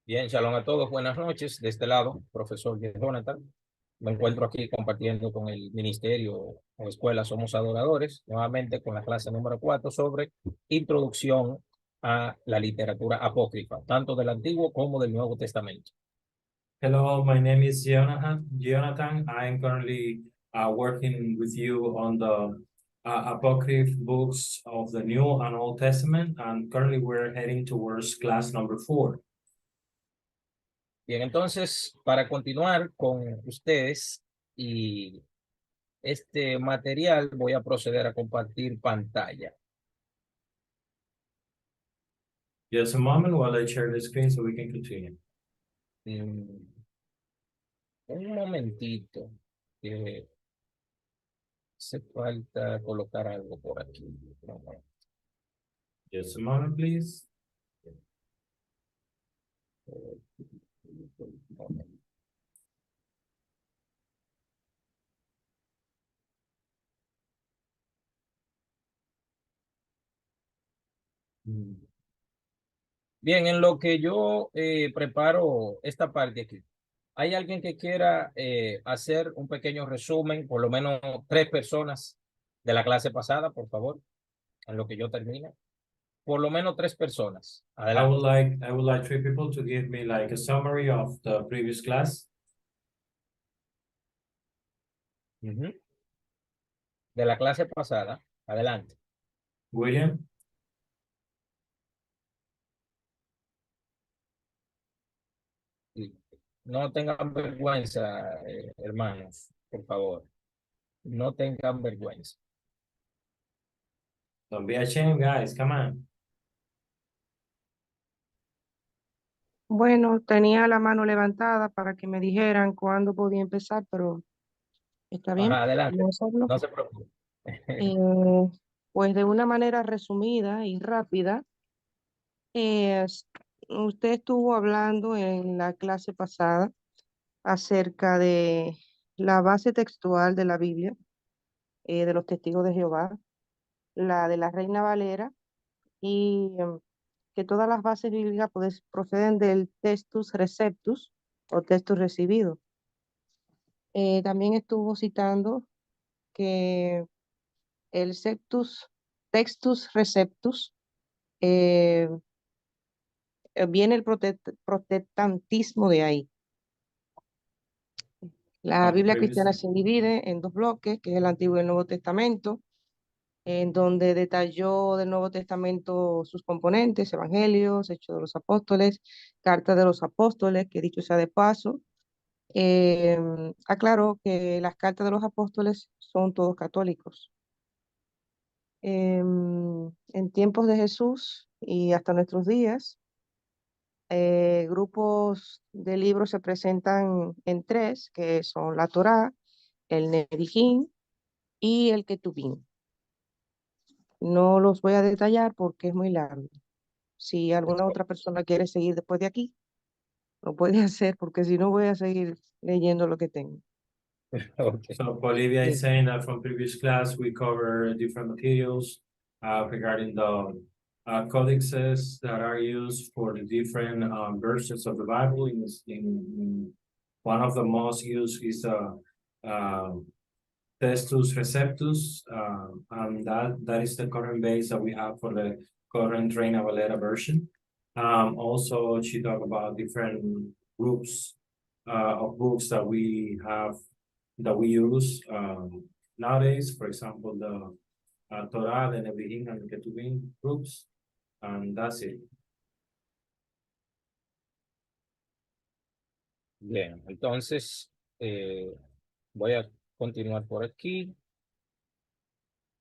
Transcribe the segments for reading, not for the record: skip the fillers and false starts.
Bien, shalom a todos, buenas noches. De este lado, profesor Jonathan. Me encuentro aquí compartiendo con el ministerio o escuela Somos Adoradores, nuevamente con la clase número 4 sobre introducción a la literatura apócrifa, tanto del Antiguo como del Nuevo Testamento. Hello, my name is Jonathan. I am currently working with you on the apocryph books of the New and Old Testament, and currently we're heading towards class number 4. Bien, entonces, para continuar con ustedes y este material, voy a proceder a compartir pantalla. Just a moment while I share the screen so we can continue. Mm, Un momentito, que hace falta colocar algo por aquí. Just a moment, please. Bien, en lo que yo preparo esta parte aquí, ¿hay alguien que quiera hacer un pequeño resumen, por lo menos 3 personas de la clase pasada, por favor, en lo que yo termine? Por lo menos 3 personas. Adelante. I would like 3 people to give me like a summary of the previous class. Ujú. De la clase pasada, adelante. William, Sí. No tengan vergüenza, hermanos, por favor. No tengan vergüenza. don't be ashamed, guys. Come on. Bueno, tenía la mano levantada para que me dijeran cuándo podía empezar, pero está bien, Ajá, adelante. vamos a hacerlo. No se preocupe. Eh, pues de una manera resumida y rápida, usted estuvo hablando en la clase pasada acerca de la base textual de la Biblia, de los testigos de Jehová, la de la Reina Valera, y que todas las bases bíblicas pues, proceden del textus receptus o textus recibido. También estuvo citando que el textus receptus eh, viene el protestantismo de ahí. La Biblia Previous. cristiana se divide en dos bloques, que es el Antiguo y el Nuevo Testamento, en donde detalló del Nuevo Testamento sus componentes, Evangelios, Hechos de los Apóstoles, Carta de los Apóstoles, que dicho sea de paso, aclaró que las cartas de los apóstoles son todos católicos. En tiempos de Jesús y hasta nuestros días, grupos de libros se presentan en tres, que son la Torá, el Nevijín y el Ketubín. No los voy a detallar porque es muy largo. Si alguna otra persona quiere seguir después de aquí, lo puede hacer porque si no voy a seguir leyendo lo que tengo. Ok. So Bolivia is Bien. saying that from previous class, we cover different materials regarding the codices that are used for the different versions of the Bible. In one of the most used is Testus Receptus, and that is the current base that we have for the current Reina Valera version. Also, she talked about different groups of books that we have that we use nowadays. For example, the Torah, the Nevi'im, and the Ketuvim groups, and that's it. Bien, entonces voy a continuar por aquí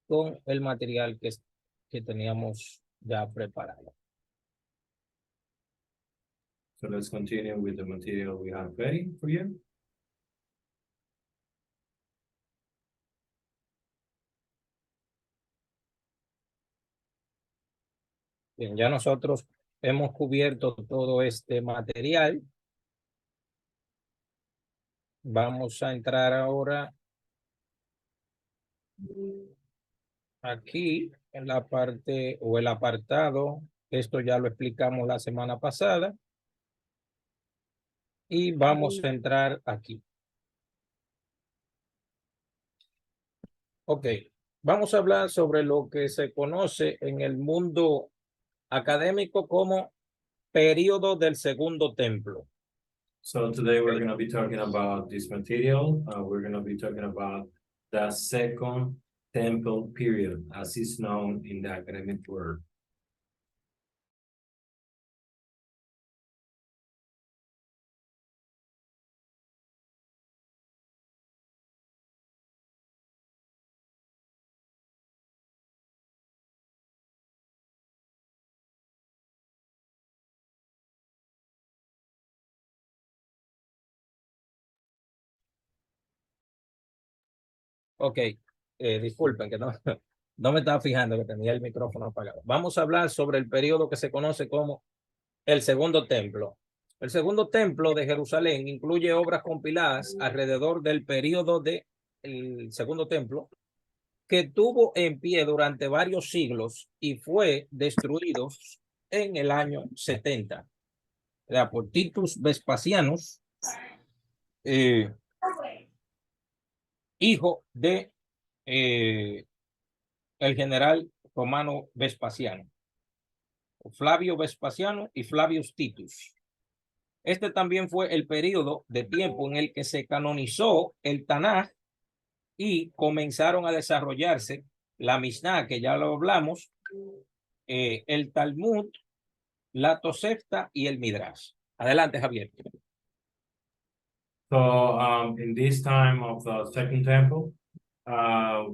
con el material que teníamos ya preparado. So let's continue with the material we have ready for you. Bien, ya nosotros hemos cubierto todo este material. Vamos a entrar ahora aquí en la parte o el apartado. Esto ya lo explicamos la semana pasada. Y vamos a entrar aquí. Ok, vamos a hablar sobre lo que se conoce en el mundo académico como período del Segundo Templo. So today we're going to be talking about this material. We're going to be talking about the Second Temple period, as is known in the academic world. Ok, disculpen que no, no me estaba fijando que tenía el micrófono apagado. Vamos a hablar sobre el periodo que se conoce como el Segundo Templo. El Segundo Templo de Jerusalén incluye obras compiladas alrededor del periodo del Segundo Templo, que tuvo en pie durante varios siglos y fue destruido en el año 70, por Titus Vespasianus, hijo de el general romano Vespasiano, Flavio Vespasiano y Flavius Titus. Este también fue el periodo de tiempo en el que se canonizó el Tanaj y comenzaron a desarrollarse la Mishnah, que ya lo hablamos, el Talmud, la Tosefta y el Midrash. Adelante, Javier. So in this time of the Second Temple,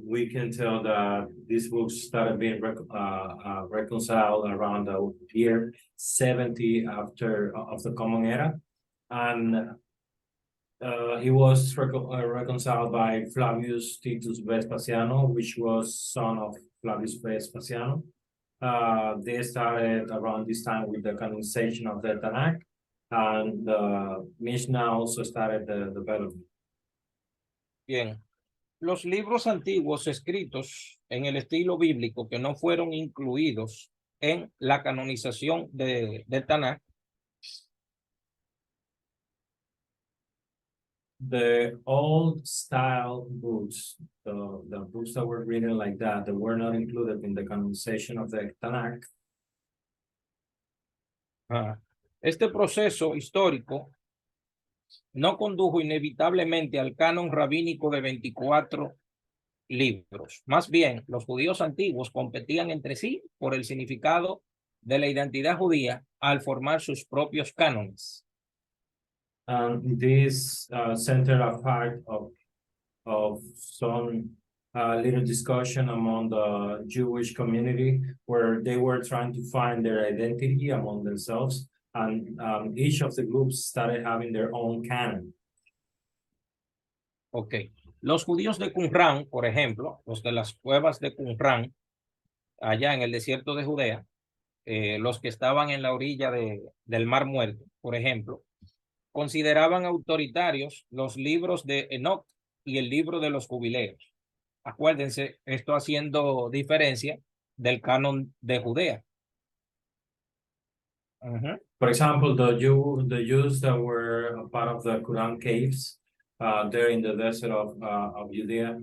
we can tell that these books started being reconciled around the year 70 after of the Common Era, and it was reconciled by Flavius Titus Vespasiano, which was son of Flavius Vespasiano. They started around this time with the canonization of the Tanakh, and the Mishnah also started the development. Bien. Los libros antiguos escritos en el estilo bíblico que no fueron incluidos en la canonización del Tanakh, the old style books, the books that were written like that were not included in the canonization of the Tanakh. este proceso histórico no condujo inevitablemente al canon rabínico de 24 libros. Más bien, los judíos antiguos competían entre sí por el significado de la identidad judía al formar sus propios cánones. This centered a part of some little discussion among the Jewish community where they were trying to find their identity among themselves, and each of the groups started having their own canon. Ok. Los judíos de Qumran, por ejemplo, los de las cuevas de Qumran, allá en el desierto de Judea, los que estaban en la orilla del Mar Muerto, por ejemplo, consideraban autoritarios los libros de Enoch y el libro de los jubileos. Acuérdense, esto haciendo diferencia del canon de Judea. For example, the Jews that were a part of the Quran caves there in the desert of Judea,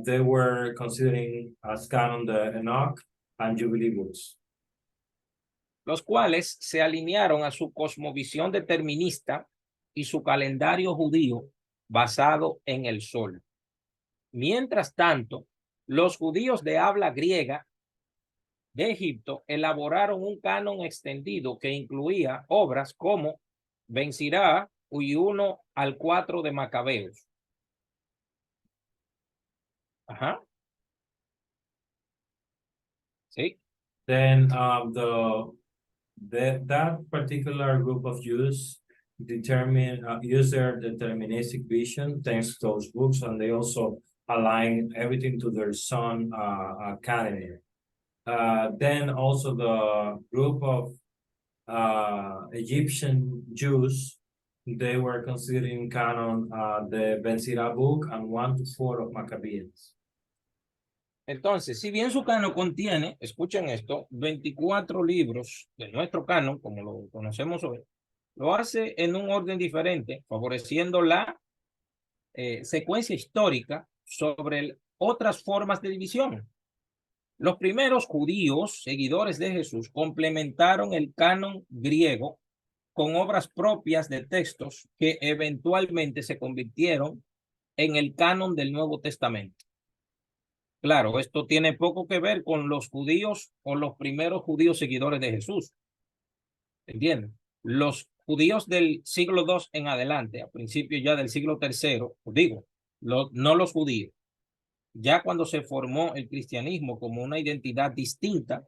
they were considering as canon the Enoch and Jubilee books. Los cuales se alinearon a su cosmovisión determinista y su calendario judío basado en el sol. Mientras tanto, los judíos de habla griega de Egipto elaboraron un canon extendido que incluía obras como Ben Sirá y 1 al 4 de Macabeos. Ajá. Sí. Then that particular group of Jews use their deterministic vision thanks to those books, and they also align everything to their son academy. Then also the group of Egyptian Jews, they were considering canon the Ben Sira book and 1 to 4 of Maccabees. Entonces, si bien su canon contiene, escuchen esto, 24 libros de nuestro canon, como lo conocemos hoy, lo hace en un orden diferente, favoreciendo la secuencia histórica sobre otras formas de división. Los primeros judíos, seguidores de Jesús, complementaron el canon griego con obras propias de textos que eventualmente se convirtieron en el canon del Nuevo Testamento. Claro, esto tiene poco que ver con los judíos o los primeros judíos seguidores de Jesús. ¿Entienden? Los judíos del siglo II en adelante, a principios ya del siglo III, digo, no los judíos, ya cuando se formó el cristianismo como una identidad distinta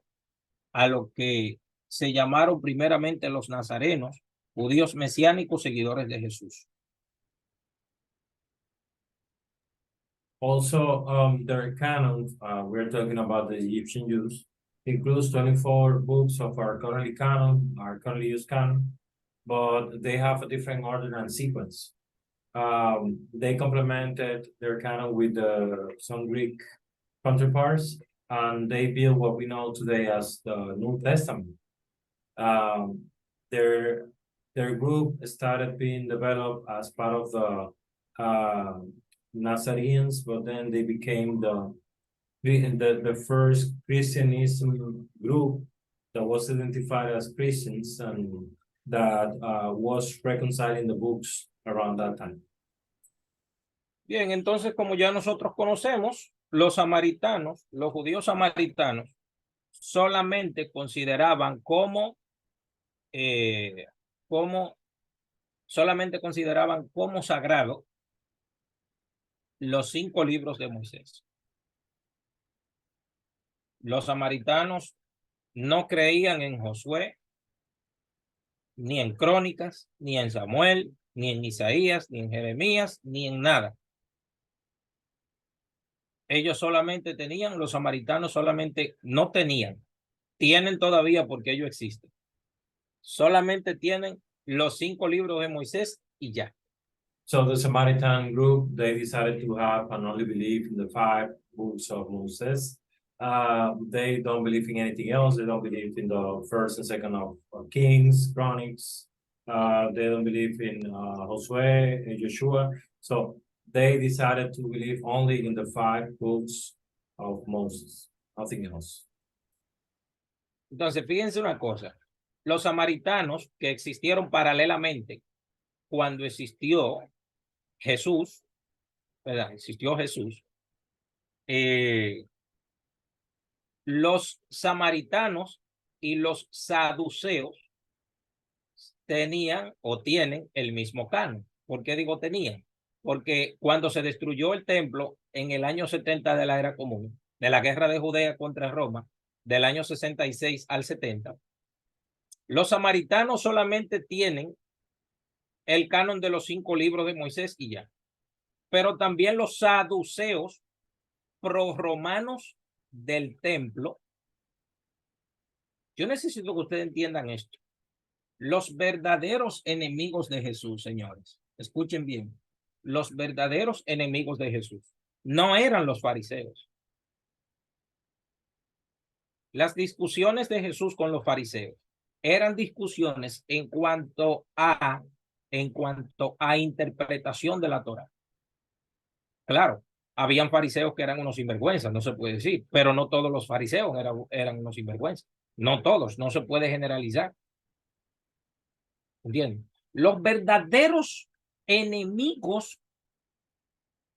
a lo que se llamaron primeramente los nazarenos, judíos mesiánicos seguidores de Jesús. Also, their canon, we're talking about the Egyptian Jews, includes 24 books of our currently used canon, but they have a different order and sequence. They complemented their canon with some Greek counterparts, and they built what we know today as the New Testament. Their group started being developed as part of the Nazarenes, but then they became the first Christianism group that was identified as Christians and that was reconciling the books around that time. Bien, entonces, como ya nosotros conocemos, los samaritanos, los judíos samaritanos, solamente consideraban como sagrado los 5 libros de Moisés. Los samaritanos no creían en Josué, ni en Crónicas, ni en Samuel, ni en Isaías, ni en Jeremías, ni en nada. Ellos solamente tenían, los samaritanos solamente no tenían, tienen todavía porque ellos existen. Solamente tienen los 5 libros de Moisés y ya. So the Samaritan group, they decided to have and only believe in the 5 books of Moses. They don't believe in anything else. They don't believe in the first and second of Kings, Chronics. They don't believe in Josué and Joshua. So they decided to believe only in the 5 books of Moses, nothing else. Entonces, fíjense una cosa. Los samaritanos que existieron paralelamente cuando existió Jesús, ¿verdad? Existió Jesús. Los samaritanos y los saduceos tenían o tienen el mismo canon. ¿Por qué digo tenían? Porque cuando se destruyó el templo en el año 70 de la era común, de la guerra de Judea contra Roma, del año 66 al 70, los samaritanos solamente tienen el canon de los 5 libros de Moisés y ya. Pero también los saduceos proromanos del templo. Yo necesito que ustedes entiendan esto. Los verdaderos enemigos de Jesús, señores, escuchen bien, los verdaderos enemigos de Jesús no eran los fariseos. Las discusiones de Jesús con los fariseos eran discusiones en cuanto a interpretación de la Torá. Claro, habían fariseos que eran unos sinvergüenzas, no se puede decir, pero no todos los fariseos eran unos sinvergüenzas. No todos, no se puede generalizar. ¿Entienden? Los verdaderos enemigos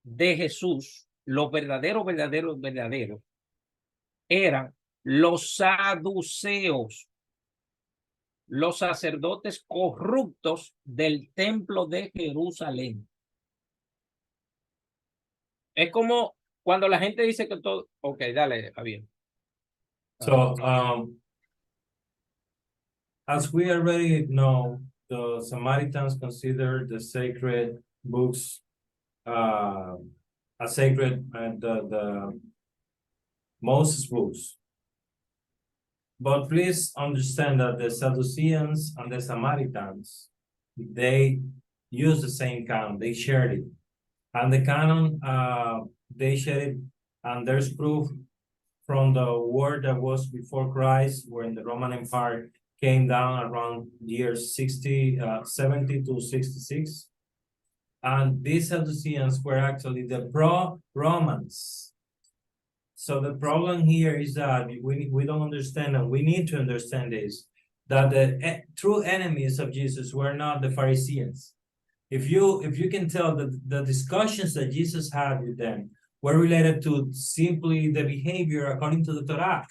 de Jesús, los verdaderos, eran los saduceos, los sacerdotes corruptos del templo de Jerusalén. Es como cuando la gente dice que todo... Ok, dale, Javier. So, as we already know, the Samaritans consider the sacred books a sacred the Moses books. But please understand that the Sadduceans and the Samaritans, they use the same canon, they shared it. And the canon, they shared it, and there's proof from the word that was before Christ, when the Roman Empire came down around years 70 to 66. And these Sadduceans were actually the pro-Romans. So the problem here is that we don't understand, and we need to understand this, that the true enemies of Jesus were not the Pharisees. If you can tell that the discussions that Jesus had with them were related to simply the behavior according to the Torah,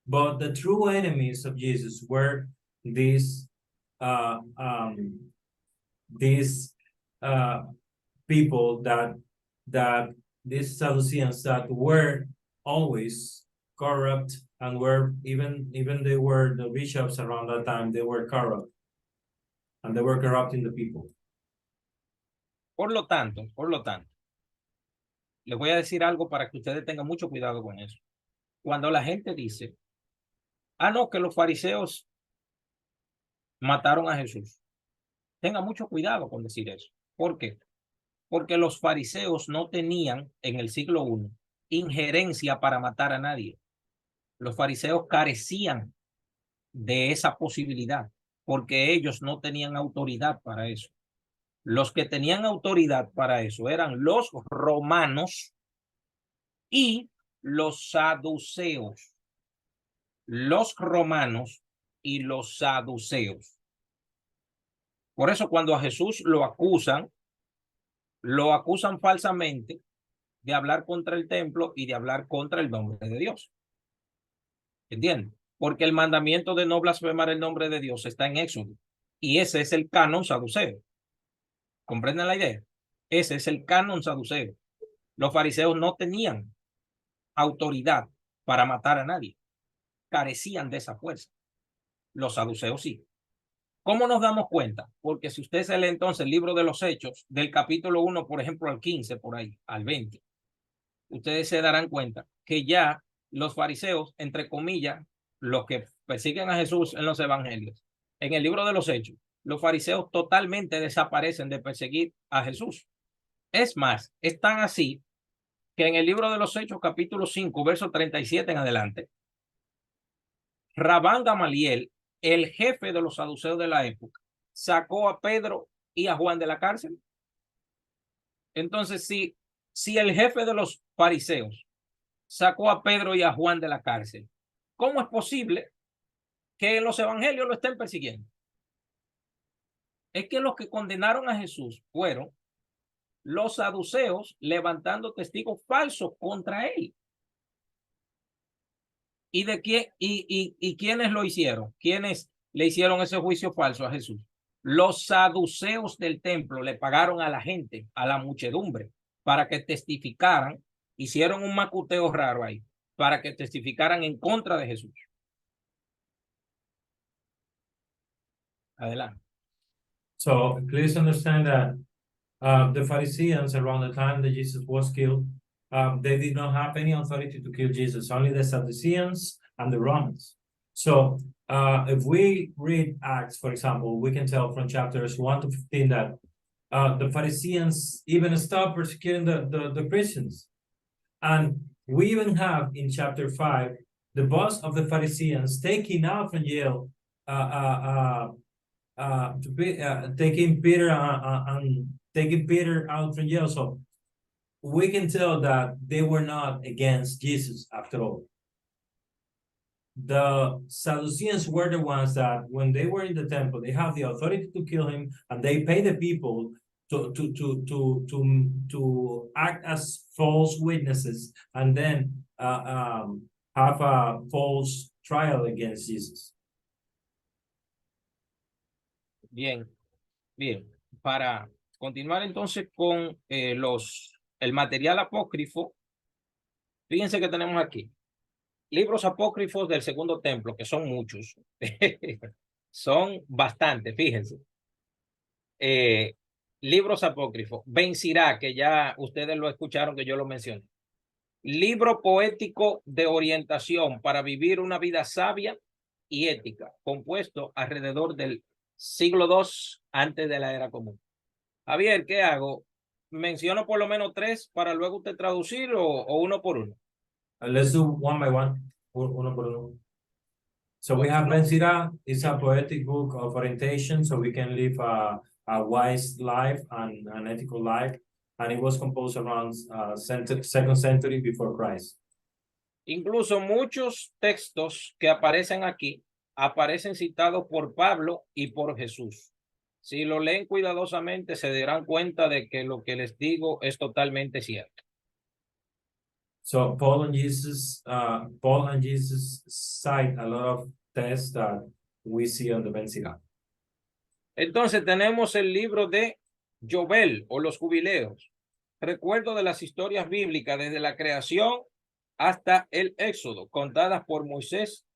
but the true enemies of Jesus were these people that these Sadduceans that were always corrupt, and were even they were the bishops around that time, they were corrupt, and they were corrupting the people. Por lo tanto, les voy a decir algo para que ustedes tengan mucho cuidado con eso. Cuando la gente dice, no, que los fariseos mataron a Jesús, tengan mucho cuidado con decir eso. ¿Por qué? Porque los fariseos no tenían en el siglo I injerencia para matar a nadie. Los fariseos carecían de esa posibilidad porque ellos no tenían autoridad para eso. Los que tenían autoridad para eso eran los romanos y los saduceos. Los romanos y los saduceos. Por eso cuando a Jesús lo acusan falsamente de hablar contra el templo y de hablar contra el nombre de Dios. ¿Entienden? Porque el mandamiento de no blasfemar el nombre de Dios está en Éxodo. Y ese es el canon saduceo. ¿Comprenden la idea? Ese es el canon saduceo. Los fariseos no tenían autoridad para matar a nadie. Carecían de esa fuerza. Los saduceos sí. ¿Cómo nos damos cuenta? Porque si usted se lee entonces el libro de los Hechos, del capítulo 1, por ejemplo, al 15, por ahí, al 20, ustedes se darán cuenta que ya los fariseos, entre comillas, los que persiguen a Jesús en los evangelios, en el libro de los Hechos, los fariseos totalmente desaparecen de perseguir a Jesús. Es más, es tan así que en el libro de los Hechos, capítulo 5, verso 37 en adelante, Rabán Gamaliel, el jefe de los saduceos de la época, sacó a Pedro y a Juan de la cárcel. Entonces, si el jefe de los fariseos sacó a Pedro y a Juan de la cárcel, ¿cómo es posible que en los evangelios lo estén persiguiendo? Es que los que condenaron a Jesús fueron los saduceos levantando testigos falsos contra él. ¿Y de quién? ¿Y quiénes lo hicieron? ¿Quiénes le hicieron ese juicio falso a Jesús? Los saduceos del templo le pagaron a la gente, a la muchedumbre, para que testificaran, hicieron un macuteo raro ahí, para que testificaran en contra de Jesús. Adelante. So please understand that the Pharisees around the time that Jesus was killed, they did not have any authority to kill Jesus, only the Sadduceans and the Romans. So if we read Acts, for example, we can tell from chapters 1 to 15 that the Pharisees even stopped persecuting the Christians. And we even have in chapter 5, the boss of the Pharisees taking out from jail, taking Peter out from jail. So we can tell that they were not against Jesus after all. The Sadduceans were the ones that when they were in the temple, they have the authority to kill him, and they pay the people to act as false witnesses, and then have a false trial against Jesus. Bien. Para continuar entonces con el material apócrifo, fíjense que tenemos aquí libros apócrifos del Segundo Templo, que son muchos. Son bastantes, fíjense. Libros apócrifos. Ben Sirá, que ya ustedes lo escucharon, que yo lo mencioné. Libro poético de orientación para vivir una vida sabia y ética, compuesto alrededor del siglo II antes de la era común. Javier, ¿qué hago? ¿Menciono por lo menos 3 para luego usted traducir o uno por uno? Let's do one by one. Uno por uno. So we have Ben Sira. It's a poetic book of orientation, so we can live a wise life and an ethical life. And it was composed around second century before Christ. Incluso muchos textos que aparecen aquí aparecen citados por Pablo y por Jesús. Si lo leen cuidadosamente, se darán cuenta de que lo que les digo es totalmente cierto. So Paul and Jesus cite a lot of texts that we see on the Ben Sira. Entonces tenemos el libro de Yobel o los jubileos. Recuerdo de las historias bíblicas desde la creación hasta el Éxodo, contadas por Moisés,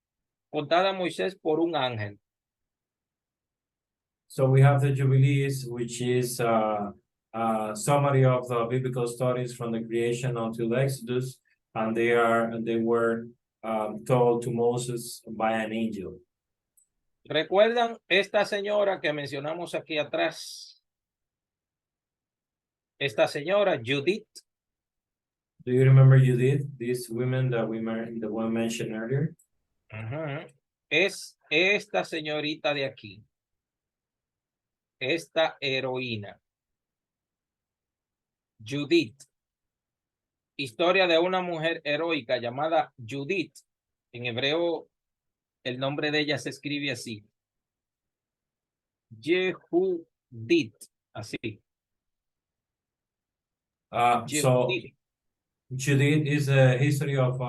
contada a Moisés por un ángel. So we have the Jubilees, which is a summary of the biblical stories from the creation until Exodus, and they were told to Moses by an angel. ¿Recuerdan esta señora que mencionamos aquí atrás? Esta señora, Judith. Do you remember Judith, these women that we mentioned earlier? Es esta señorita de aquí. Esta heroína. Judith. Historia de una mujer heroica llamada Judith. En hebreo, el nombre de ella se escribe así. Yehudit. Así. So Judith is a history of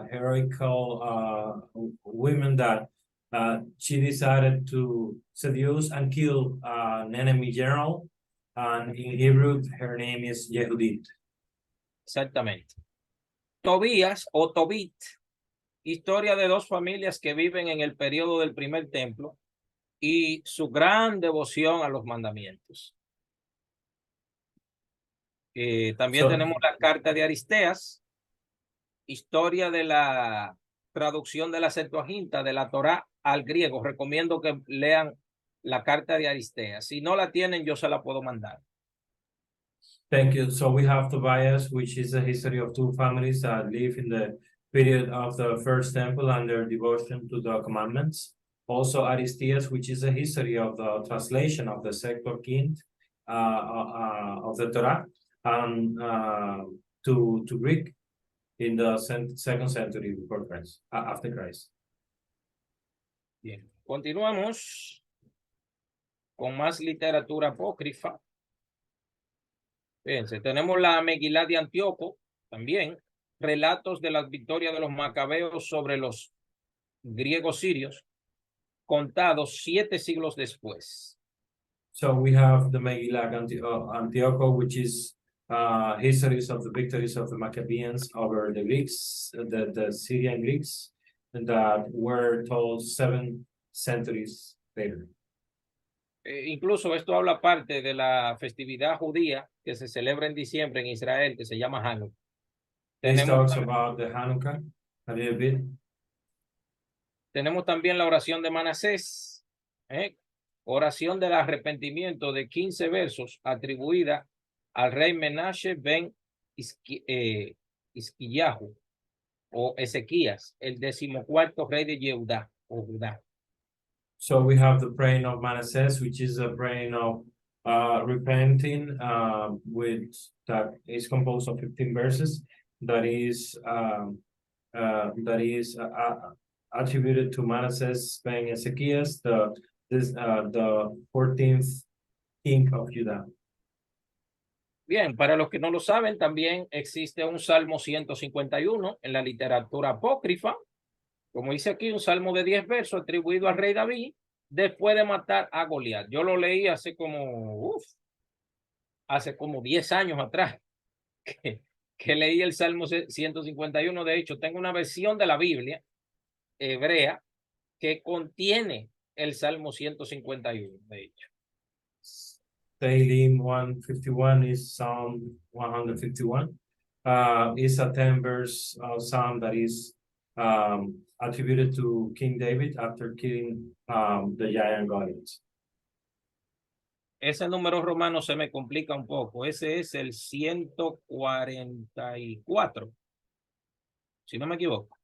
heroical women that she decided to seduce and kill an enemy general, and in Hebrew her name is Yehudit. Exactamente. Tobías o Tobit, historia de dos familias que viven en el periodo del primer templo y su gran devoción a los mandamientos. También tenemos la carta de Aristeas, historia de la traducción de la Septuaginta de la Torá al griego. Recomiendo que lean la carta de Aristeas. Si no la tienen, yo se la puedo mandar. Thank you. So we have Tobias, which is a history of two families that live in the period of the first temple and their devotion to the commandments. Also Aristeas, which is a history of the translation of the Septuagint of the Torah and to Greek in the second century before Christ, after Christ. Bien, continuamos con más literatura apócrifa. Fíjense, tenemos la Megilá de Antíoco, también, relatos de las victorias de los macabeos sobre los griegos sirios, contados 7 siglos después. So we have the Megillah Antiocho, which is histories of the victories of the Maccabees over the Greeks, the Syrian Greeks, that were told 7 centuries later. Incluso esto habla parte de la festividad judía que se celebra en diciembre en Israel, que se llama Hanukkah. This talks about the Hanukkah a little bit. Tenemos también la oración de Manasés, oración del arrepentimiento de 15 versos atribuida al rey Menashe ben Isquillahu o Ezequías, el 14º rey de Yehudá o Judá. So we have the praying of Manasseh, which is a praying of repenting, that is composed of 15 verses. That is attributed to Manasseh ben Ezequias, the 14th king of Judah. Bien, para los que no lo saben, también existe un Salmo 151 en la literatura apócrifa. Como dice aquí, un salmo de 10 versos atribuido al rey David después de matar a Goliat. Yo lo leí hace como 10 años atrás que leí el Salmo 151. De hecho, tengo una versión de la Biblia hebrea que contiene el Salmo 151, de hecho. Tehillim 151 is Psalm 151. It's a 10-verse psalm that is attributed to King David after killing the giant Goliath. Ese número romano se me complica un poco. Ese es el 144, si no me equivoco.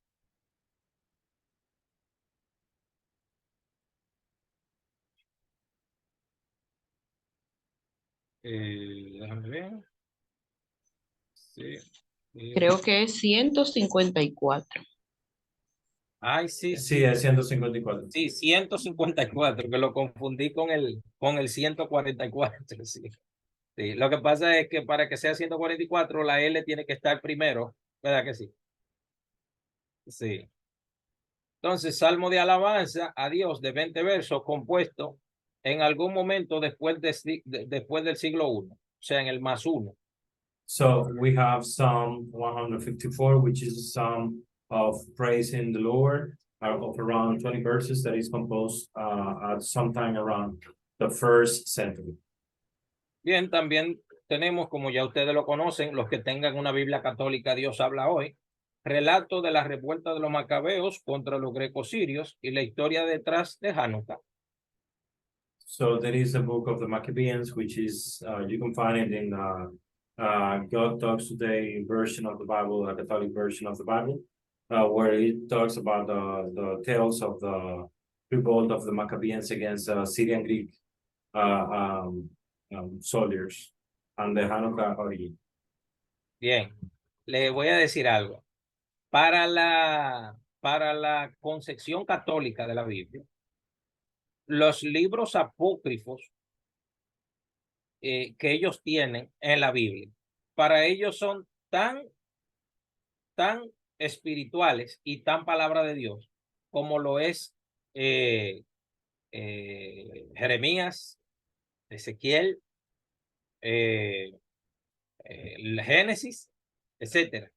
Déjame ver. Sí. Creo que es 154. Ay, sí, Sí, es 154. sí, 154, que lo confundí con el 144. Sí. Sí, lo que pasa es que para que sea 144, la L tiene que estar primero, ¿verdad que sí? Sí. Entonces, salmo de alabanza a Dios de 20 versos, compuesto en algún momento después del siglo I, o sea, en el +1. So we have Psalm 154, which is a psalm of praising the Lord, of around 20 verses that is composed at sometime around the first century. Bien, también tenemos, como ya ustedes lo conocen, los que tengan una Biblia católica, Dios habla hoy, relato de la revuelta de los macabeos contra los grecosirios y la historia detrás de Hanukkah. So there is a book of the Maccabees, which is, you can find it in God Talks Today version of the Bible, a Catholic version of the Bible, where it talks about the tales of the revolt of the Maccabees against Syrian Greek soldiers and the Hanukkah origin. Bien, le voy a decir algo. Para la concepción católica de la Biblia, los libros apócrifos que ellos tienen en la Biblia, para ellos son tan espirituales y tan palabra de Dios como lo es eh, Jeremías, Ezequiel, el Génesis, etcétera.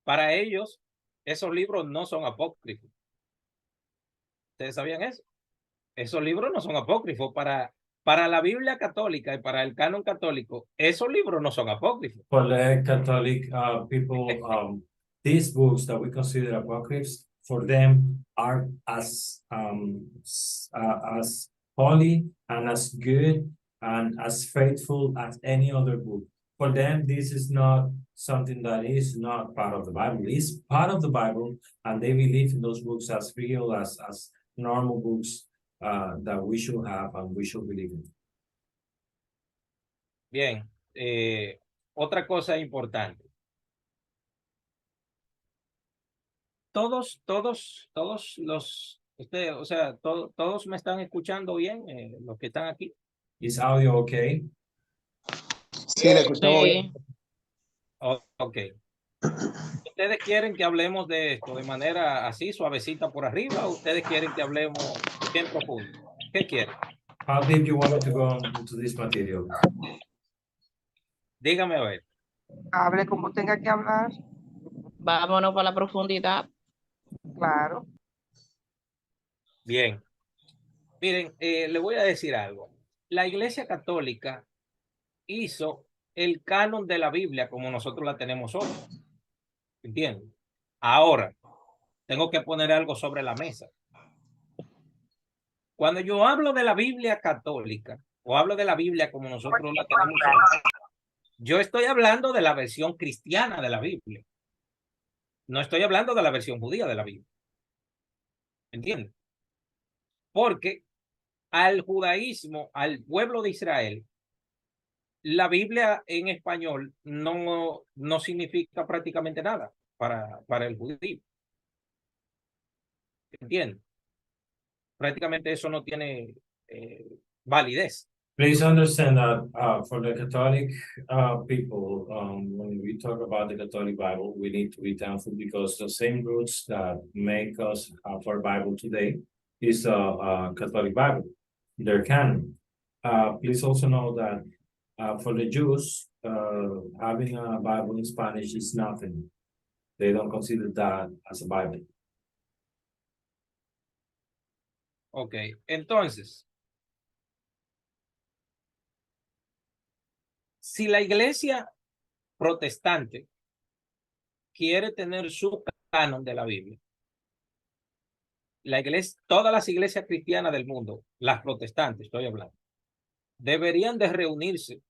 Para ellos, esos libros no son apócrifos. ¿Ustedes sabían eso? Esos libros no son apócrifos. Para la Biblia católica y para el canon católico, esos libros no son apócrifos. For the Catholic people, these books that we consider apocryphs, for them are as holy and as good and as faithful as any other book. For them, this is not something that is not part of the Bible. It's part of the Bible, and they believe in those books as real as normal books that we should have and we should believe in. Bien, otra cosa importante. Todos me están escuchando bien, los que están aquí. Is audio okay? Sí, le escuchamos bien. Sí. Ok. ¿Ustedes quieren que hablemos de esto de manera así, suavecita por arriba, o ustedes quieren que hablemos bien profundo? ¿Qué quieren? How deep you want me to go into this material? Dígame a ver. Hable como tenga que hablar, Vámonos para la profundidad. claro. Bien. Miren, le voy a decir algo. La Iglesia Católica hizo el canon de la Biblia como nosotros la tenemos hoy. ¿Entienden? Ahora, tengo que poner algo sobre la mesa. Cuando yo hablo de la Biblia católica, o hablo de la Biblia como nosotros la tenemos hoy, yo estoy hablando de la versión cristiana de la Biblia. No estoy hablando de la versión judía de la Biblia. ¿Entienden? Porque al judaísmo, al pueblo de Israel, la Biblia en español no significa prácticamente nada para el judío. ¿Entienden? Prácticamente eso no tiene validez. Please understand that for the Catholic people, when we talk about the Catholic Bible, we need to be thankful because the same roots that make us our Bible today is a Catholic Bible, their canon. Please also know that for the Jews, having a Bible in Spanish is nothing. They don't consider that as a Bible. Ok, entonces, si la iglesia protestante quiere tener su canon de la Biblia, todas las iglesias cristianas del mundo, las protestantes estoy hablando, deberían de reunirse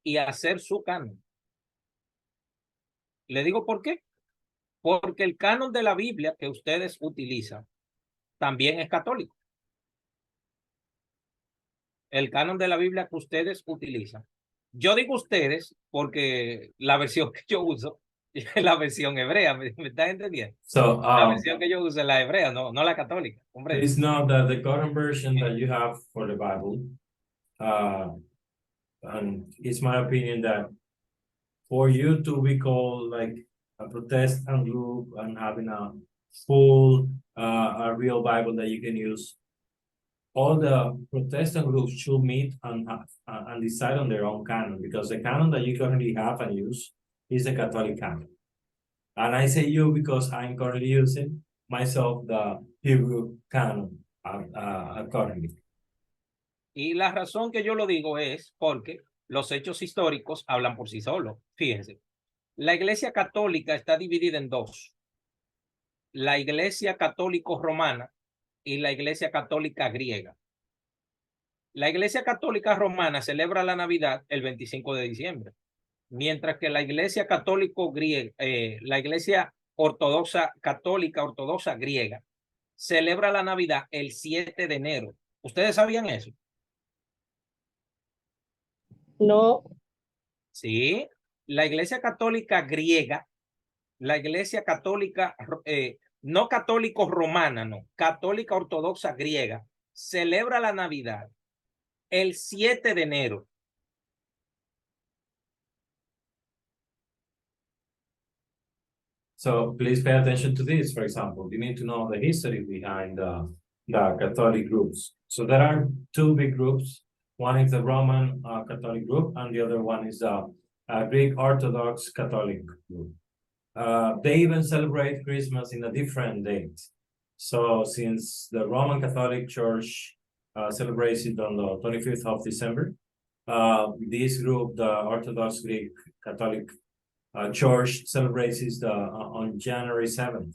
y hacer su canon. Le digo por qué. Porque el canon de la Biblia que ustedes utilizan también es católico. el canon de la Biblia que ustedes utilizan. Yo digo ustedes porque la versión que yo uso es la versión hebrea, ¿me estás entendiendo? So, La versión que yo uso es la hebrea, no la católica, hombre. please know that the current version that you have for the Bible, and it's my opinion that for you to be called like a Protestant group and having a full, a real Bible that you can use, all the Protestant groups should meet and decide on their own canon, because the canon that you currently have and use is the Catholic canon. And I say you because I'm currently using myself the Hebrew canon currently. Y la razón que yo lo digo es porque los hechos históricos hablan por sí solos. Fíjense, la Iglesia Católica está dividida en dos: la Iglesia Católico Romana y la Iglesia Católica Griega. La Iglesia Católica Romana celebra la Navidad el 25 de diciembre, mientras que la Iglesia Católico Griega, la Iglesia Ortodoxa Católica Ortodoxa Griega celebra la Navidad el 7 de enero. ¿Ustedes sabían eso? No, Sí, la Iglesia Católica Griega, la Iglesia Católica, no católico romana, no, Católica Ortodoxa Griega, celebra la Navidad el 7 de enero. So please pay attention to this. For example, you need to know the history behind the Catholic groups. So there are two big groups. One is the Roman Catholic group, and the other one is the Greek Orthodox Catholic group. They even celebrate Christmas in a different date. So since the Roman Catholic Church celebrates it on the 25th of December, this group, the Orthodox Greek Catholic Church, celebrates it on January 7th.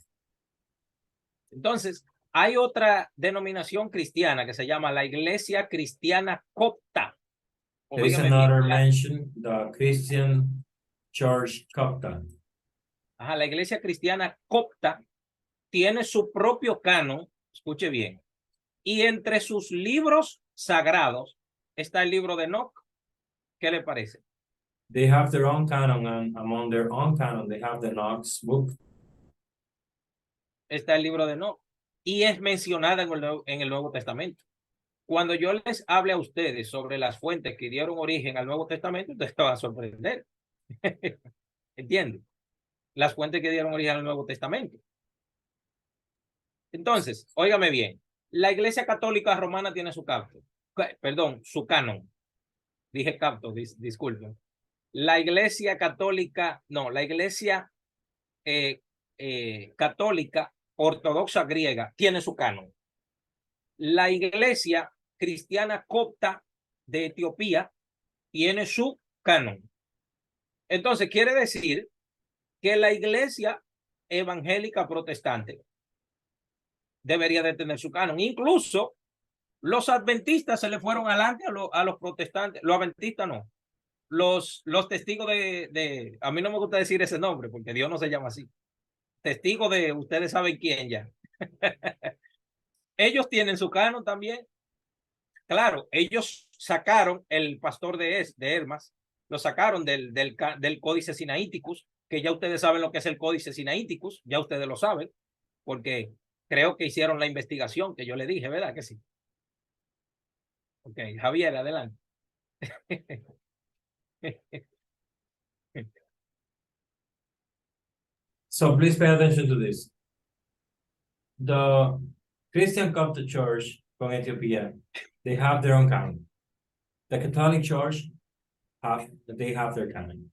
Entonces, hay otra denominación cristiana que se llama la Iglesia Cristiana Copta. There is another mention, the Christian Church Copta. Ajá, la Iglesia Cristiana Copta tiene su propio canon, escuche bien, y entre sus libros sagrados está el libro de Enoch. ¿Qué le parece? They have their own canon, and among their own canon, they have the Enoch's book. Está el libro de Enoch y es mencionada en el Nuevo Testamento. Cuando yo les hable a ustedes sobre las fuentes que dieron origen al Nuevo Testamento, ustedes se van a sorprender. ¿Entienden? Las fuentes que dieron origen al Nuevo Testamento. Entonces, óigame bien, la Iglesia Católica Romana tiene su capto, perdón, su canon. Dije capto, disculpen. La Iglesia Católica, no, la Iglesia Católica Ortodoxa Griega tiene su canon. La Iglesia Cristiana Copta de Etiopía tiene su canon. Entonces, quiere decir que la Iglesia Evangélica Protestante debería de tener su canon. Incluso los adventistas se le fueron adelante a los protestantes. Los adventistas no. Los testigos de, a mí no me gusta decir ese nombre porque Dios no se llama así. Testigos de, ustedes saben quién ya. Ellos tienen su canon también. Claro, ellos sacaron el pastor de Hermas, lo sacaron del Códice Sinaiticus, que ya ustedes saben lo que es el Códice Sinaiticus, ya ustedes lo saben, porque creo que hicieron la investigación que yo le dije, ¿verdad que sí? Ok, Javier, adelante. So please pay attention to this. The Christian Coptic Church from Ethiopia, they have their own canon. The Catholic Church, they have their canon.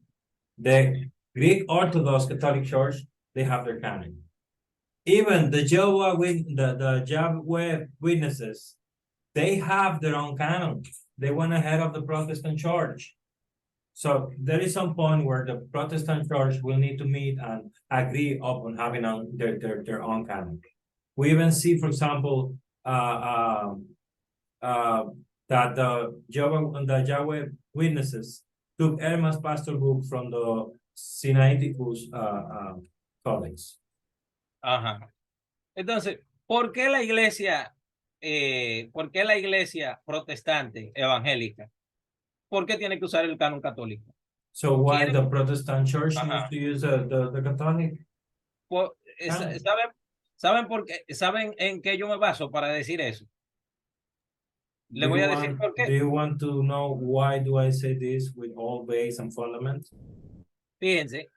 The Greek Orthodox Catholic Church, they have their canon. Even the Jehovah Witnesses, they have their own canon. They went ahead of the Protestant Church. So there is some point where the Protestant Church will need to meet and agree upon having their own canon. We even see, for example, that the Jehovah Witnesses took Hermas Pastor book from the Sinaiticus Codex. Ajá. Entonces, ¿por qué la Iglesia ¿por qué la iglesia protestante evangélica? ¿Por qué tiene que usar el canon católico? So why ¿Quieren? the Protestant Church needs Ajá. to use the Catholic? Canon. ¿Saben por qué? ¿Saben en qué yo me baso para decir eso? Le voy a decir por Do qué. you want to know why do I say this with all base and fundament? Fíjense,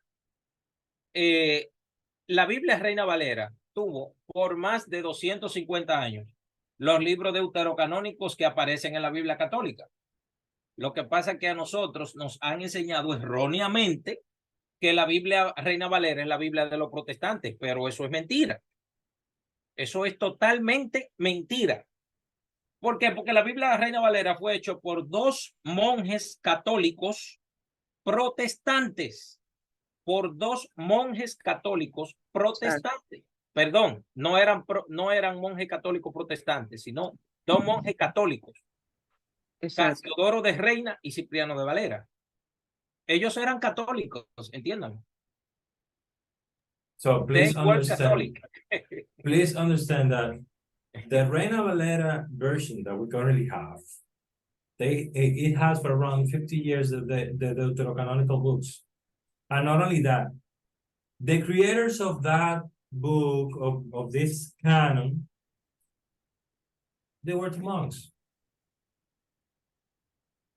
la Biblia Reina Valera tuvo por más de 250 años los libros deuterocanónicos que aparecen en la Biblia católica. Lo que pasa es que a nosotros nos han enseñado erróneamente que la Biblia Reina Valera es la Biblia de los protestantes, pero eso es mentira. Eso es totalmente mentira. ¿Por qué? Porque la Biblia Reina Valera fue hecha por dos monjes católicos protestantes. Por dos monjes católicos protestantes. Perdón, no eran monjes católicos protestantes, sino dos monjes católicos. Exacto. Casiodoro de Reina y Cipriano de Valera. Ellos eran católicos, entiendan. So please They were understand, Catholic. please understand that the Reina Valera version that we currently have, it has for around 50 years the deuterocanonical books. And not only that, the creators of that book, of this canon, they were monks.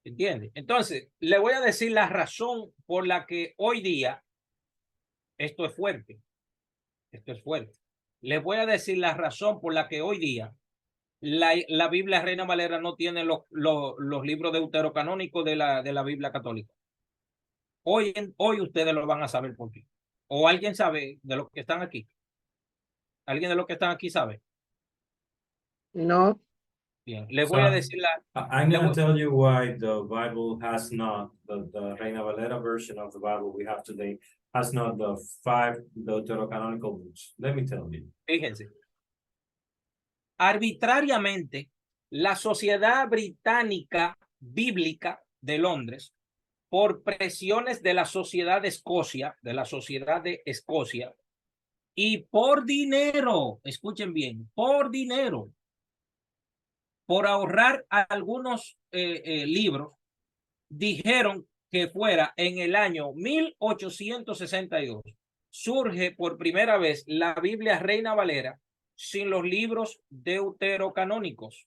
¿Entiende? Entonces, le voy a decir la razón por la que hoy día esto es fuerte. Esto es fuerte. Les voy a decir la razón por la que hoy día la Biblia Reina Valera no tiene los libros deuterocanónicos de la Biblia católica. Hoy ustedes lo van a saber por qué. ¿O alguien sabe de los que están aquí? ¿Alguien de los que están aquí sabe? No, Bien, les voy a decir I'm going to tell you why the Bible has not, the Reina Valera version of the Bible we have today has not the 5 deuterocanonical books. Let me tell you. Fíjense. Arbitrariamente, la Sociedad Británica Bíblica de Londres, por presiones de la Sociedad de Escocia, y por dinero, escuchen bien, por dinero, por ahorrar algunos libros, dijeron que fuera en el año 1862. Surge por primera vez la Biblia Reina Valera sin los libros deuterocanónicos.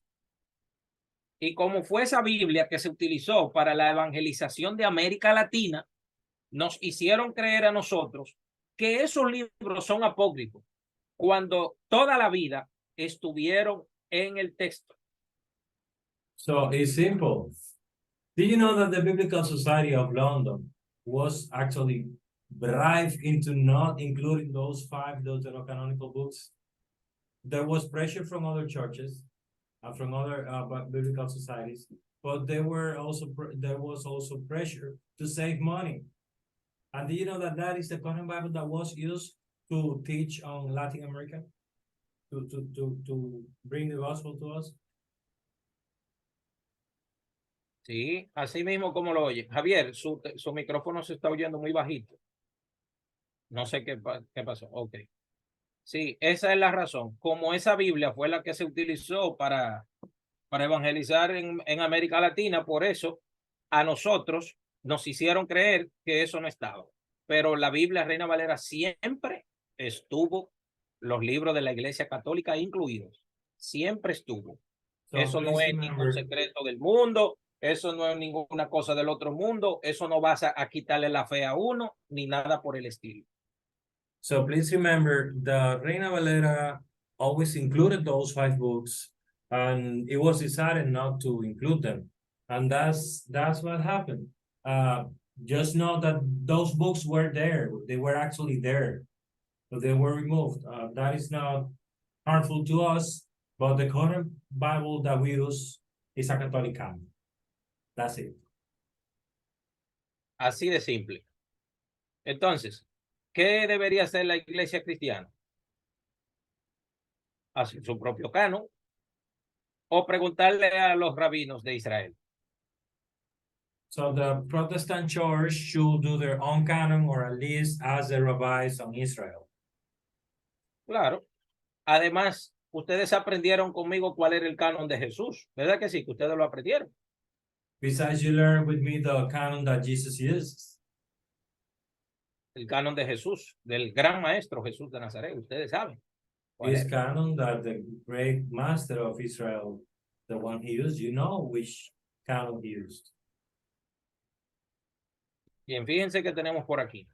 Y como fue esa Biblia que se utilizó para la evangelización de América Latina, nos hicieron creer a nosotros que esos libros son apócrifos, cuando toda la vida estuvieron en el texto. So it's simple. Did you know that the Biblical Society of London was actually bribed into not including those 5 deuterocanonical books? There was pressure from other churches and from other biblical societies, but there was also pressure to save money. And do you know that that is the current Bible that was used to teach on Latin America, to bring the gospel to us? Sí, así mismo como lo oye. Javier, su micrófono se está oyendo muy bajito. No sé qué pasó. Ok. Sí, esa es la razón. Como esa Biblia fue la que se utilizó para evangelizar en América Latina, por eso a nosotros nos hicieron creer que eso no estaba. Pero la Biblia Reina Valera siempre estuvo, los libros de la Iglesia Católica incluidos. Siempre estuvo. So Eso no please es ningún remember, secreto del mundo. Eso no es ninguna cosa del otro mundo. Eso no va a quitarle la fe a uno, ni nada por el estilo. so please remember, the Reina Valera always included those 5 books, and it was decided not to include them. And that's what happened. Just know that those books were there. They were actually there, but they were removed. That is not harmful to us, but the current Bible that we use is a Catholic canon. That's it. Así de simple. Entonces, ¿qué debería hacer la iglesia cristiana? Hacer su propio canon o preguntarle a los rabinos de Israel. So the Protestant Church should do their own canon, or at least ask the rabbis on Israel. Claro. Además, ustedes aprendieron conmigo cuál era el canon de Jesús, ¿verdad que sí? Que ustedes lo aprendieron. Besides, you learned with me the canon that Jesus used. El canon de Jesús, del gran maestro Jesús de Nazaret, ustedes saben. ¿Cuál This es? canon that the great master of Israel, the one he used, you know which canon he used. Bien, fíjense que tenemos por aquí.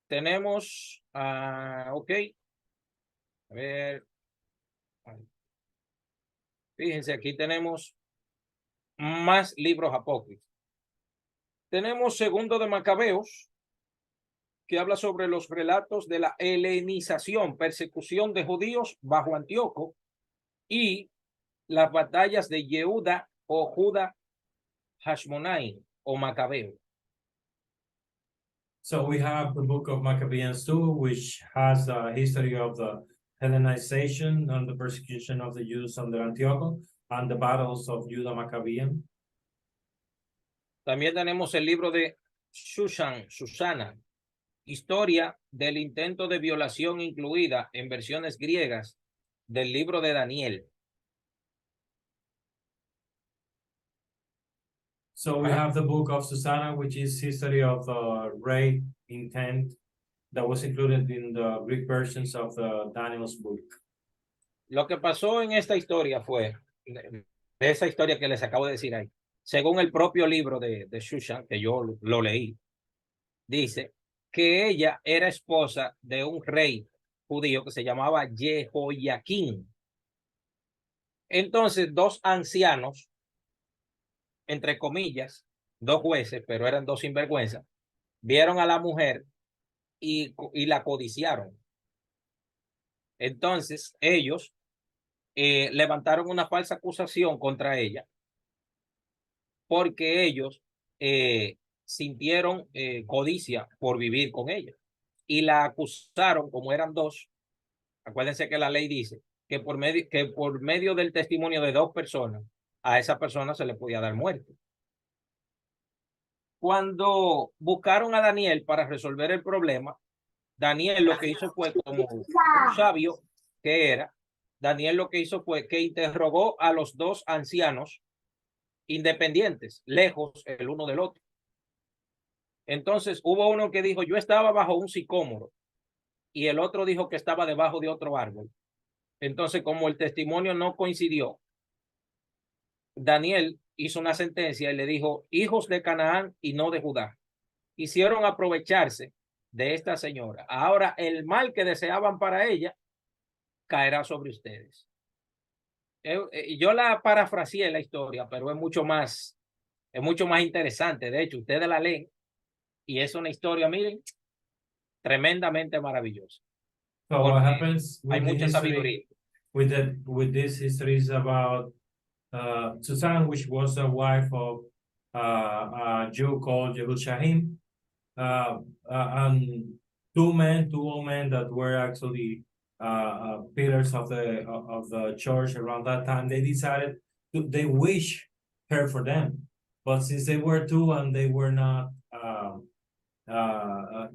Tenemos, ok. A ver. Fíjense, aquí tenemos más libros apócrifos. Tenemos Segundo de Macabeos, que habla sobre los relatos de la helenización, persecución de judíos bajo Antíoco y las batallas de Yehuda o Judá Hashmonaim o Macabeo. So we have the book of Maccabees too, which has a history of the Hellenization and the persecution of the Jews under Antioch and the battles of Judah Maccabean. También tenemos el libro de Susana, historia del intento de violación incluida en versiones griegas del libro de Daniel. So we have the book of Susanna, which is history of the rape intent that was included in the Greek versions of the Daniel's book. Lo que pasó en esta historia fue, de esa historia que les acabo de decir ahí, según el propio libro de Shushan, que yo lo leí, dice que ella era esposa de un rey judío que se llamaba Jehoiaquín. Entonces, dos ancianos, entre comillas, dos jueces, pero eran dos sinvergüenzas, vieron a la mujer y la codiciaron. Entonces, ellos levantaron una falsa acusación contra ella porque ellos sintieron codicia por vivir con ella y la acusaron, como eran dos. Acuérdense que la ley dice que por medio del testimonio de dos personas a esa persona se le podía dar muerte. Cuando buscaron a Daniel para resolver el problema, Daniel lo que hizo fue, como un sabio que era, Daniel lo que hizo fue que interrogó a los dos ancianos independientes, lejos el uno del otro. Entonces hubo uno que dijo, yo estaba bajo un sicómoro, y el otro dijo que estaba debajo de otro árbol. Entonces, como el testimonio no coincidió, Daniel hizo una sentencia y le dijo, hijos de Canaán y no de Judá, hicieron aprovecharse de esta señora. Ahora el mal que deseaban para ella caerá sobre ustedes. Yo la parafraseé la historia, pero es mucho más interesante. De hecho, ustedes la leen y es una historia, miren, tremendamente maravillosa. So what happens Hay with the mucha sabiduría. history with this history is about Susan, which was a wife of a Jew called Jehoshaphat, and two old men that were actually pillars of the church around that time. They decided they wish her for them, but since they were two and they were not,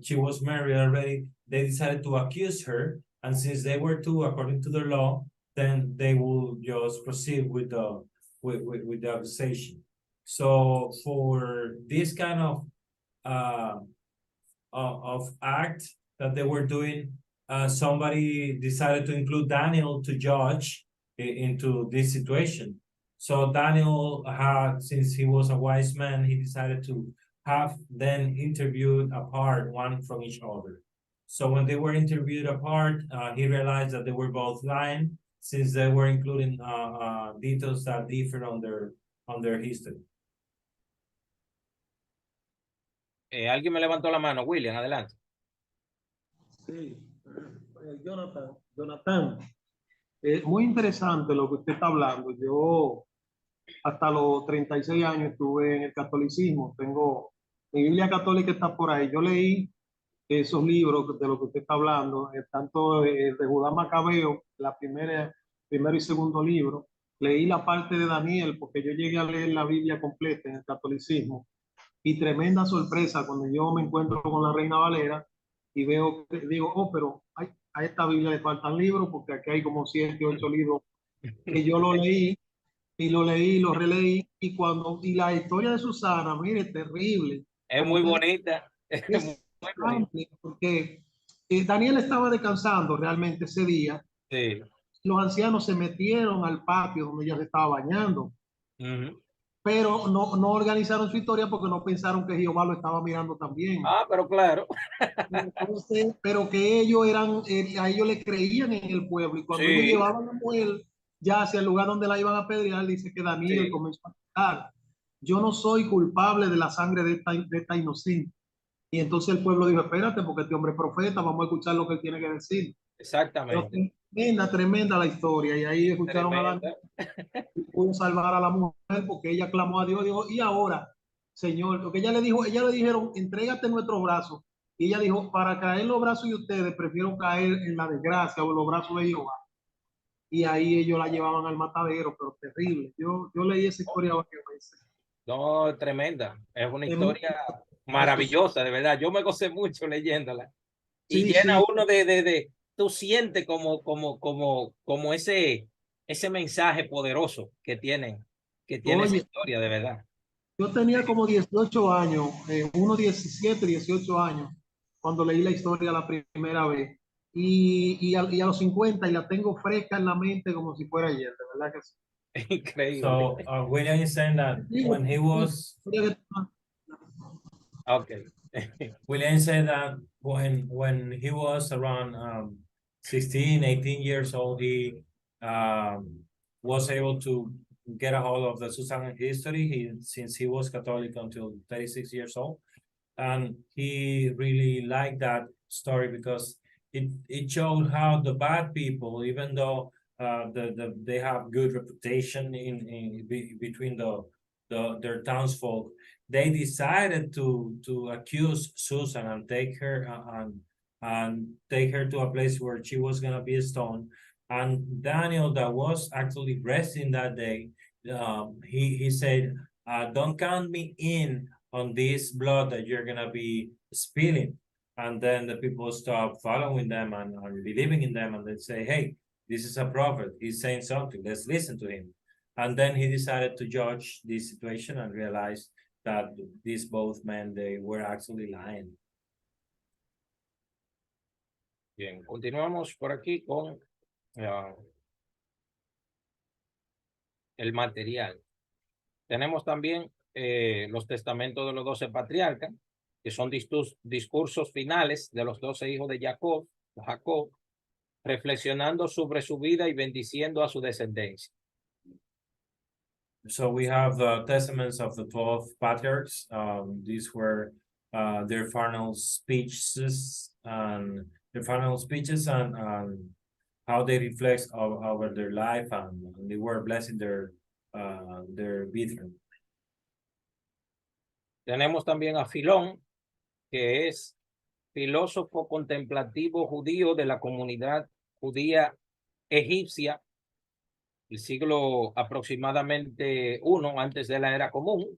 she was married already, they decided to accuse her, and since they were two, according to the law, then they will just proceed with the accusation. So for this kind of act that they were doing, somebody decided to include Daniel to judge into this situation. So Daniel had, since he was a wise man, he decided to have them interviewed apart, one from each other. So when they were interviewed apart, he realized that they were both lying, since they were including details that differ on their history. Alguien me levantó la mano. William, adelante. Sí, Jonathan, muy interesante lo que usted está hablando. Yo hasta los 36 años estuve en el catolicismo. Mi Biblia católica está por ahí. Yo leí esos libros de lo que usted está hablando, tanto de Judá Macabeo, primero y segundo libro. Leí la parte de Daniel porque yo llegué a leer la Biblia completa en el catolicismo. Y tremenda sorpresa cuando yo me encuentro con la Reina Valera y digo, oh, pero a esta Biblia le faltan libros, porque aquí hay como 7, 8 libros que yo lo leí, y lo leí, lo releí, y la historia de Susana, mire, terrible. Es Como muy ustedes, bonita. Es muy es bonita. amplia, porque Daniel estaba descansando realmente ese día. Sí. Los ancianos se metieron al patio donde ella se estaba bañando, Ujú. pero no organizaron su historia porque no pensaron que Jehová lo estaba mirando también. Ah, pero claro. Entonces, pero que ellos eran, a ellos le creían en el pueblo, y cuando ellos Sí, llevaban a la mujer ya hacia el lugar donde la iban a apedrear, dice que Daniel sí, comenzó a gritar: yo no soy culpable de la sangre de esta inocente. Y entonces el pueblo dijo: espérate, porque este hombre es profeta, vamos a escuchar lo que él tiene que decir. Pero exactamente. tremenda, tremenda la historia. Y ahí escucharon a Daniel, Tremenda. y pudo salvar a la mujer porque ella clamó a Dios, dijo: y ahora, Señor, lo que ella le dijo, ella le dijeron: entrégate en nuestros brazos. Y ella dijo: para caer en los brazos de ustedes, prefiero caer en la desgracia o en los brazos de Jehová. Y ahí ellos la llevaban al matadero, pero terrible. Yo leí esa historia varias veces. No, tremenda. Es una Em, historia Exacto. maravillosa, de verdad. Yo me gocé mucho leyéndola. Y Sí, llena sí. uno tú sientes como ese mensaje poderoso que tiene esa Oye, historia, de verdad. yo tenía como 18 años, unos 17, 18 años, cuando leí la historia la primera vez. Y a los 50, y la tengo fresca en la mente como si fuera ayer, de verdad que sí. Increíble. So William is saying that when he was Okay. William said that when he was around 16, 18 years old, he was able to get a hold of the Susan history. Since he was Catholic until 36 years old, and he really liked that story because it showed how the bad people, even though they have good reputation between their townsfolk, they decided to accuse Susan and take her and take her to a place where she was gonna be stoned. And Daniel, that was actually resting that day, he said, "Don't count me in on this blood that you're gonna be spilling." And then the people stop following them and believing in them, and they say, "Hey, this is a prophet. He's saying something. Let's listen to him." And then he decided to judge this situation and realized that these both men, they were actually lying. Bien, continuamos por aquí con el material. Tenemos también los testamentos de los 12 patriarcas, que son discursos finales de los 12 hijos de Jacob, reflexionando sobre su vida y bendiciendo a su descendencia. So we have the testaments of the 12 patriarchs. These were their final speeches and how they reflect over their life, and they were blessing their brethren. Tenemos también a Filón, que es filósofo contemplativo judío de la comunidad judía egipcia, el siglo aproximadamente 1 antes de la era común,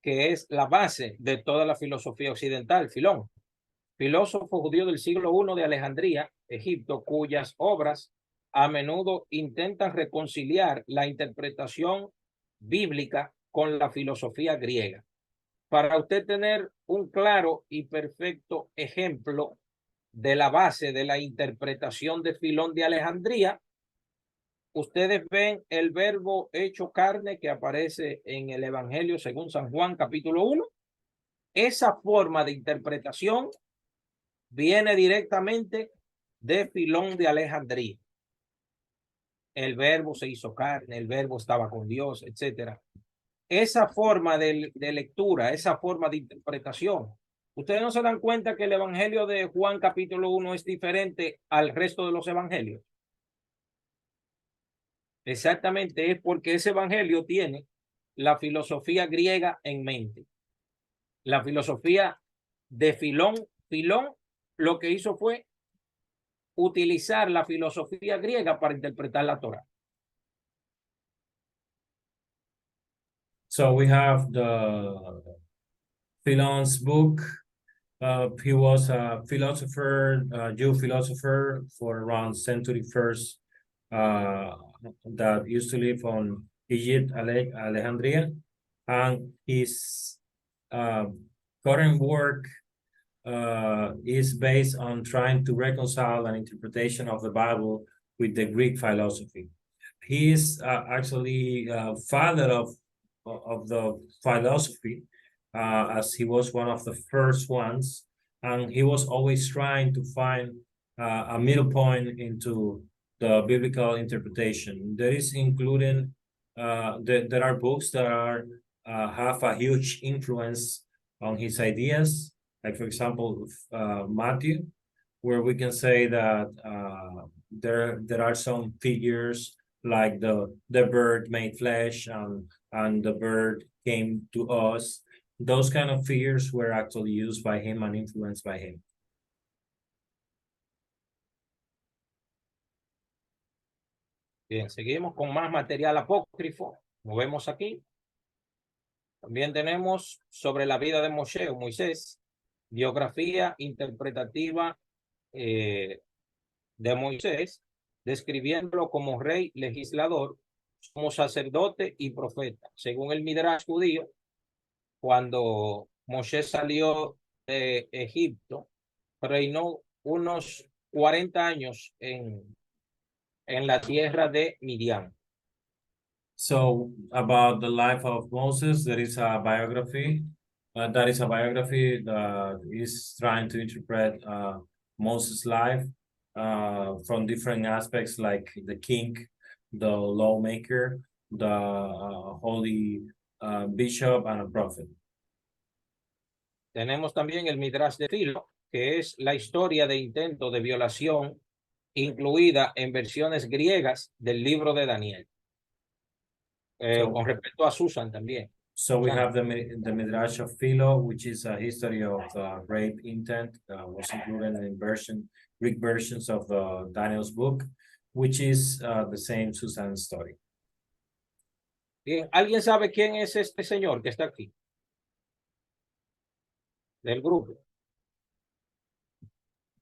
que es la base de toda la filosofía occidental. Filón, filósofo judío del siglo I de Alejandría, Egipto, cuyas obras a menudo intentan reconciliar la interpretación bíblica con la filosofía griega. Para usted tener un claro y perfecto ejemplo de la base de la interpretación de Filón de Alejandría, ustedes ven el verbo hecho carne que aparece en el Evangelio según San Juan, capítulo 1. Esa forma de interpretación viene directamente de Filón de Alejandría. El verbo se hizo carne, el verbo estaba con Dios, etcétera. Esa forma de lectura, esa forma de interpretación, ustedes no se dan cuenta que el Evangelio de Juan capítulo 1 es diferente al resto de los evangelios. Exactamente, es porque ese evangelio tiene la filosofía griega en mente. La filosofía de Filón. Filón lo que hizo fue utilizar la filosofía griega para interpretar la Torá. So we have the Philon's book, He was a philosopher, Jew philosopher for around century first, that used to live on Egypt, Alexandria, and his current work is based on trying to reconcile an interpretation of the Bible with the Greek philosophy. He is actually father of the philosophy, as he was one of the first ones, and he was always trying to find a middle point into the biblical interpretation. There is including there are books that are have a huge influence on his ideas, like for example Matthew, where we can say that there are some figures like the bird made flesh and the bird came to us. Those kind of figures were actually used by him and influenced by him. Bien, seguimos con más material apócrifo. Como vemos aquí. También tenemos sobre la vida de Moshe o Moisés, biografía interpretativa de Moisés, describiéndolo como rey legislador, como sacerdote y profeta. Según el Midrash judío, cuando Moshe salió de Egipto, reinó unos 40 años en la tierra de Midian. So about the life of Moses, there is a biography. That is a biography that is trying to interpret Moses' life from different aspects, like the king, the lawmaker, the holy bishop, and a prophet. Tenemos también el Midrash de Filo, que es la historia de intento de violación incluida en versiones griegas del libro de Daniel. Con respecto a Susan también. So we have the Midrash of Philo, which is a history of rape intent, was included in Greek versions of the Daniel's book, which is the same Susan story. Bien, ¿alguien sabe quién es este señor que está aquí? Del grupo.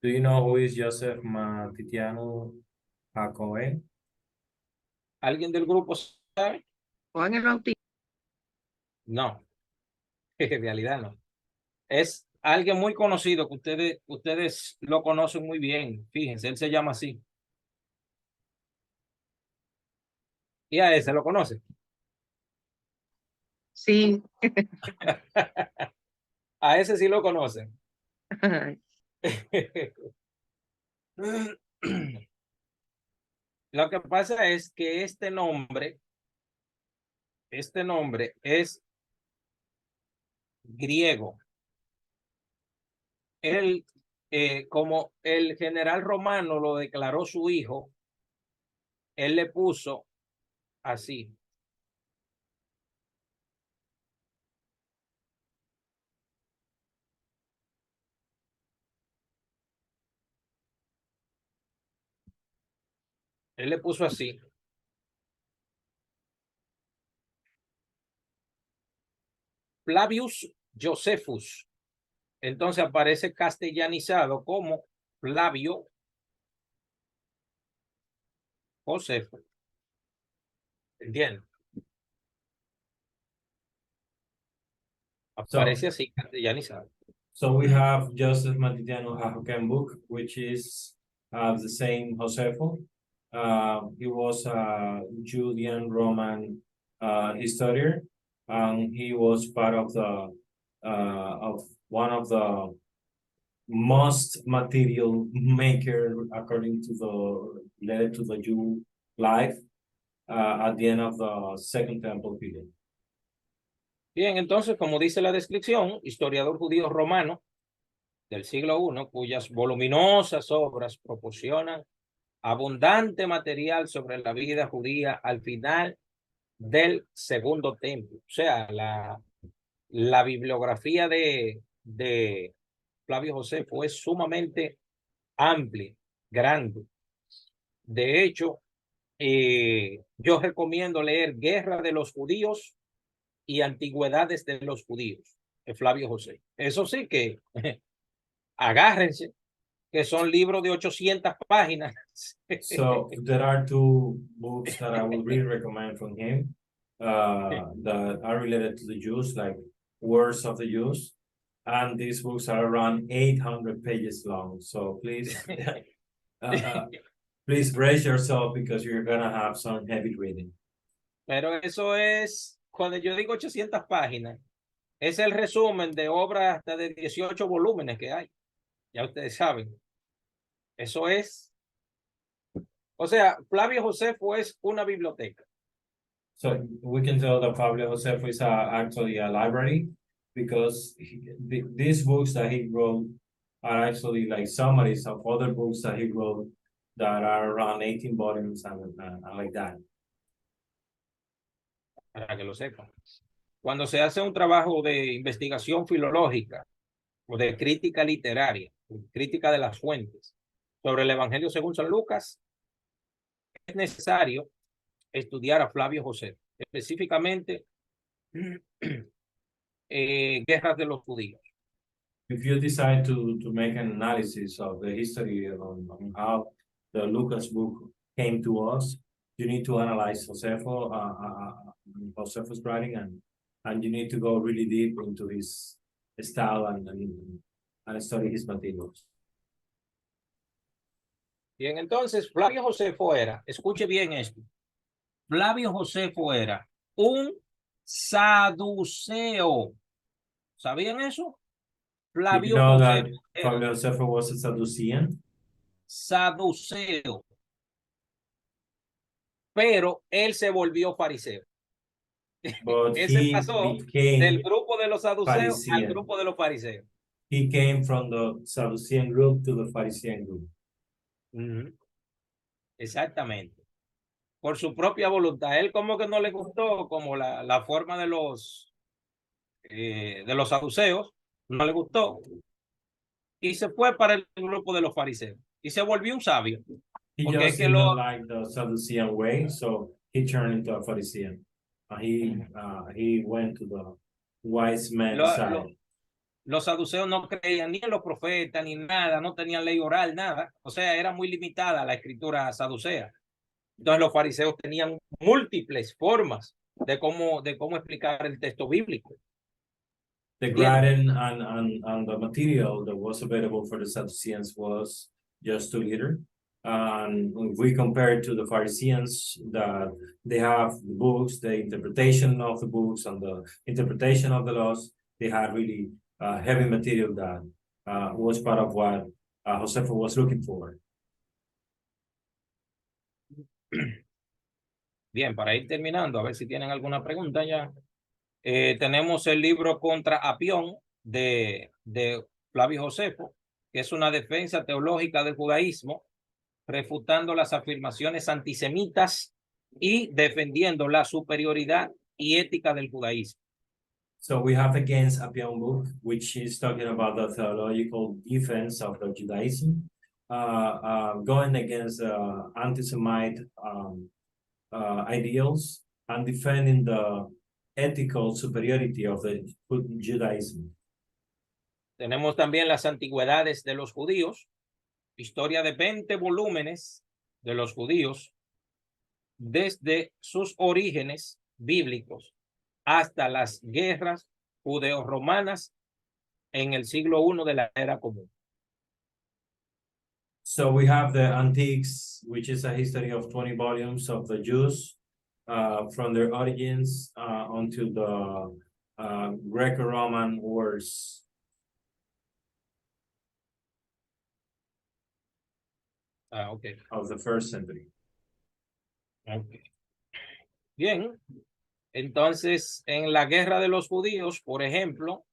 Do you know who is Joseph Matitiano Hacohen? ¿Alguien del grupo sabe? Juan el Bautista. No, en realidad no. Es alguien muy conocido que ustedes lo conocen muy bien. Fíjense, él se llama así. Y a ese lo conoce. Sí. A ese sí lo conocen. Lo que pasa es que este nombre es griego. Él, como el general romano lo declaró su hijo, él le puso así. Él le puso así. Flavius Josephus. Entonces aparece castellanizado como Flavio Josefo. ¿Entiendes? Aparece así castellanizado. So we have Joseph Matitiano Hacohen book, which is the same Josefo. He was a Julian Roman historian, and he was part of the of one of the most material maker according to the letter to the Jew life at the end of the Second Temple period. Bien, entonces, como dice la descripción, historiador judío romano del siglo I, cuyas voluminosas obras proporcionan abundante material sobre la vida judía al final del Segundo Templo. O sea, la bibliografía de Flavio Josefo es sumamente amplia, grande. De hecho, yo recomiendo leer Guerra de los Judíos y Antigüedades de los Judíos, de Flavio Josefo. Eso sí que agárrense, que son libros de 800 páginas. So there are two books that I would really recommend from him, that are related to the Jews, like Words of the Jews. And these books are around 800 pages long. So please, please brace yourself because you're gonna have some heavy reading. Pero eso es, cuando yo digo 800 páginas, es el resumen de obras hasta de 18 volúmenes que hay. Ya ustedes saben. Eso es. O sea, Flavio Josefo es una biblioteca. So we can tell that Pablo Josefo is actually a library, because these books that he wrote are actually like summaries of other books that he wrote that are around 18 volumes and like that. Para que lo sepan. Cuando se hace un trabajo de investigación filológica o de crítica literaria, crítica de las fuentes sobre el Evangelio según San Lucas, es necesario estudiar a Flavio Josefo, específicamente Guerras de los Judíos. If you decide to make an analysis of the history on how the Lucas book came to us, you need to analyze Josefo's writing, and you need to go really deep into his style and study his materials. Bien, entonces Flavio Josefo era, escuche bien esto, Flavio Josefo era un saduceo. ¿Sabían eso? Did you Flavio know that Josefo era Fabio Josefo was a Sadducean? saduceo, pero él se volvió fariseo. But Ese he pasó del became grupo de los saduceos al Pharisee. grupo de los fariseos. He came from the Sadducean group to the Pharisee group. Exactamente. Por su propia voluntad. Él como que no le gustó como la forma de los saduceos, no le gustó. Y se fue para el grupo de los fariseos. Y se volvió un sabio. He Porque just es que did not like the Sadducean way, so he turned into a Pharisee. He went to the wise man side. Los saduceos no creían ni en los profetas ni nada, no tenían ley oral, nada. O sea, era muy limitada la escritura saducea. Entonces los fariseos tenían múltiples formas de cómo explicar el texto bíblico. The gradient and the material that was available for the Sadduceans was just too little. And if we compare it to the Pharisees, that they have the books, the interpretation of the books, and the interpretation of the laws, they had really heavy material that was part of what Josefo was looking for. Bien, para ir terminando, a ver si tienen alguna pregunta ya. Tenemos el libro Contra Apión de Flavio Josefo, que es una defensa teológica del judaísmo, refutando las afirmaciones antisemitas y defendiendo la superioridad y ética del judaísmo. So we have Against Apion book, which is talking about the theological defense of the Judaism, going against anti-Semite ideals and defending the ethical superiority of the Judaism. Tenemos también las antigüedades de los judíos, historia de 20 volúmenes de los judíos, desde sus orígenes bíblicos hasta las guerras judeo-romanas en el siglo I de la era común. So we have the Antiques, which is a history of 20 volumes of the Jews, from their origins onto the Greco-Roman wars. Okay. Of the first century. Okay. Bien, entonces en la guerra de los judíos, por ejemplo,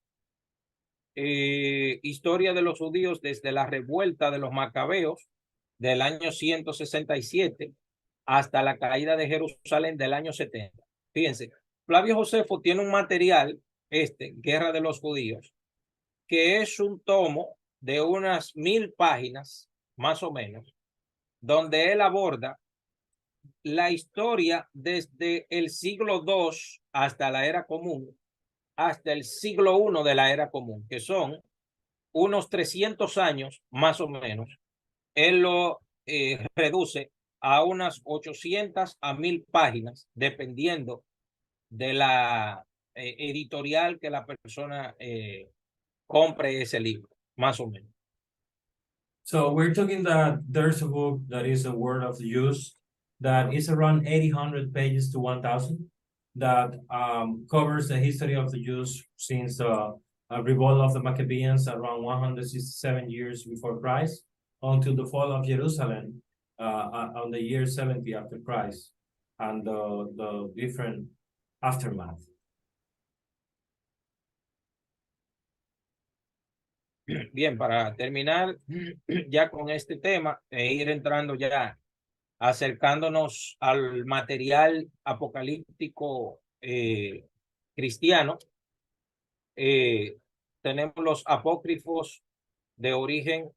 historia de los judíos desde la revuelta de los macabeos del año 167 hasta la caída de Jerusalén del año 70. Fíjense, Flavio Josefo tiene un material, Guerra de los Judíos, que es un tomo de unas 1000 páginas, más o menos, donde él aborda la historia desde el siglo II hasta la era común, hasta el siglo I de la era común, que son unos 300 años, más o menos, él lo reduce a unas 800 a 1000 páginas, dependiendo de la editorial que la persona compre ese libro, más o menos. So we're talking that there's a book that is a word of use that is around 800 pages to 1000 that covers the history of the Jews since the revolt of the Maccabees around 167 years before Christ until the fall of Jerusalem on the year 70 after Christ and the different aftermath. Bien, para terminar ya con este tema e ir entrando ya, acercándonos al material apocalíptico cristiano, tenemos los apócrifos de origen,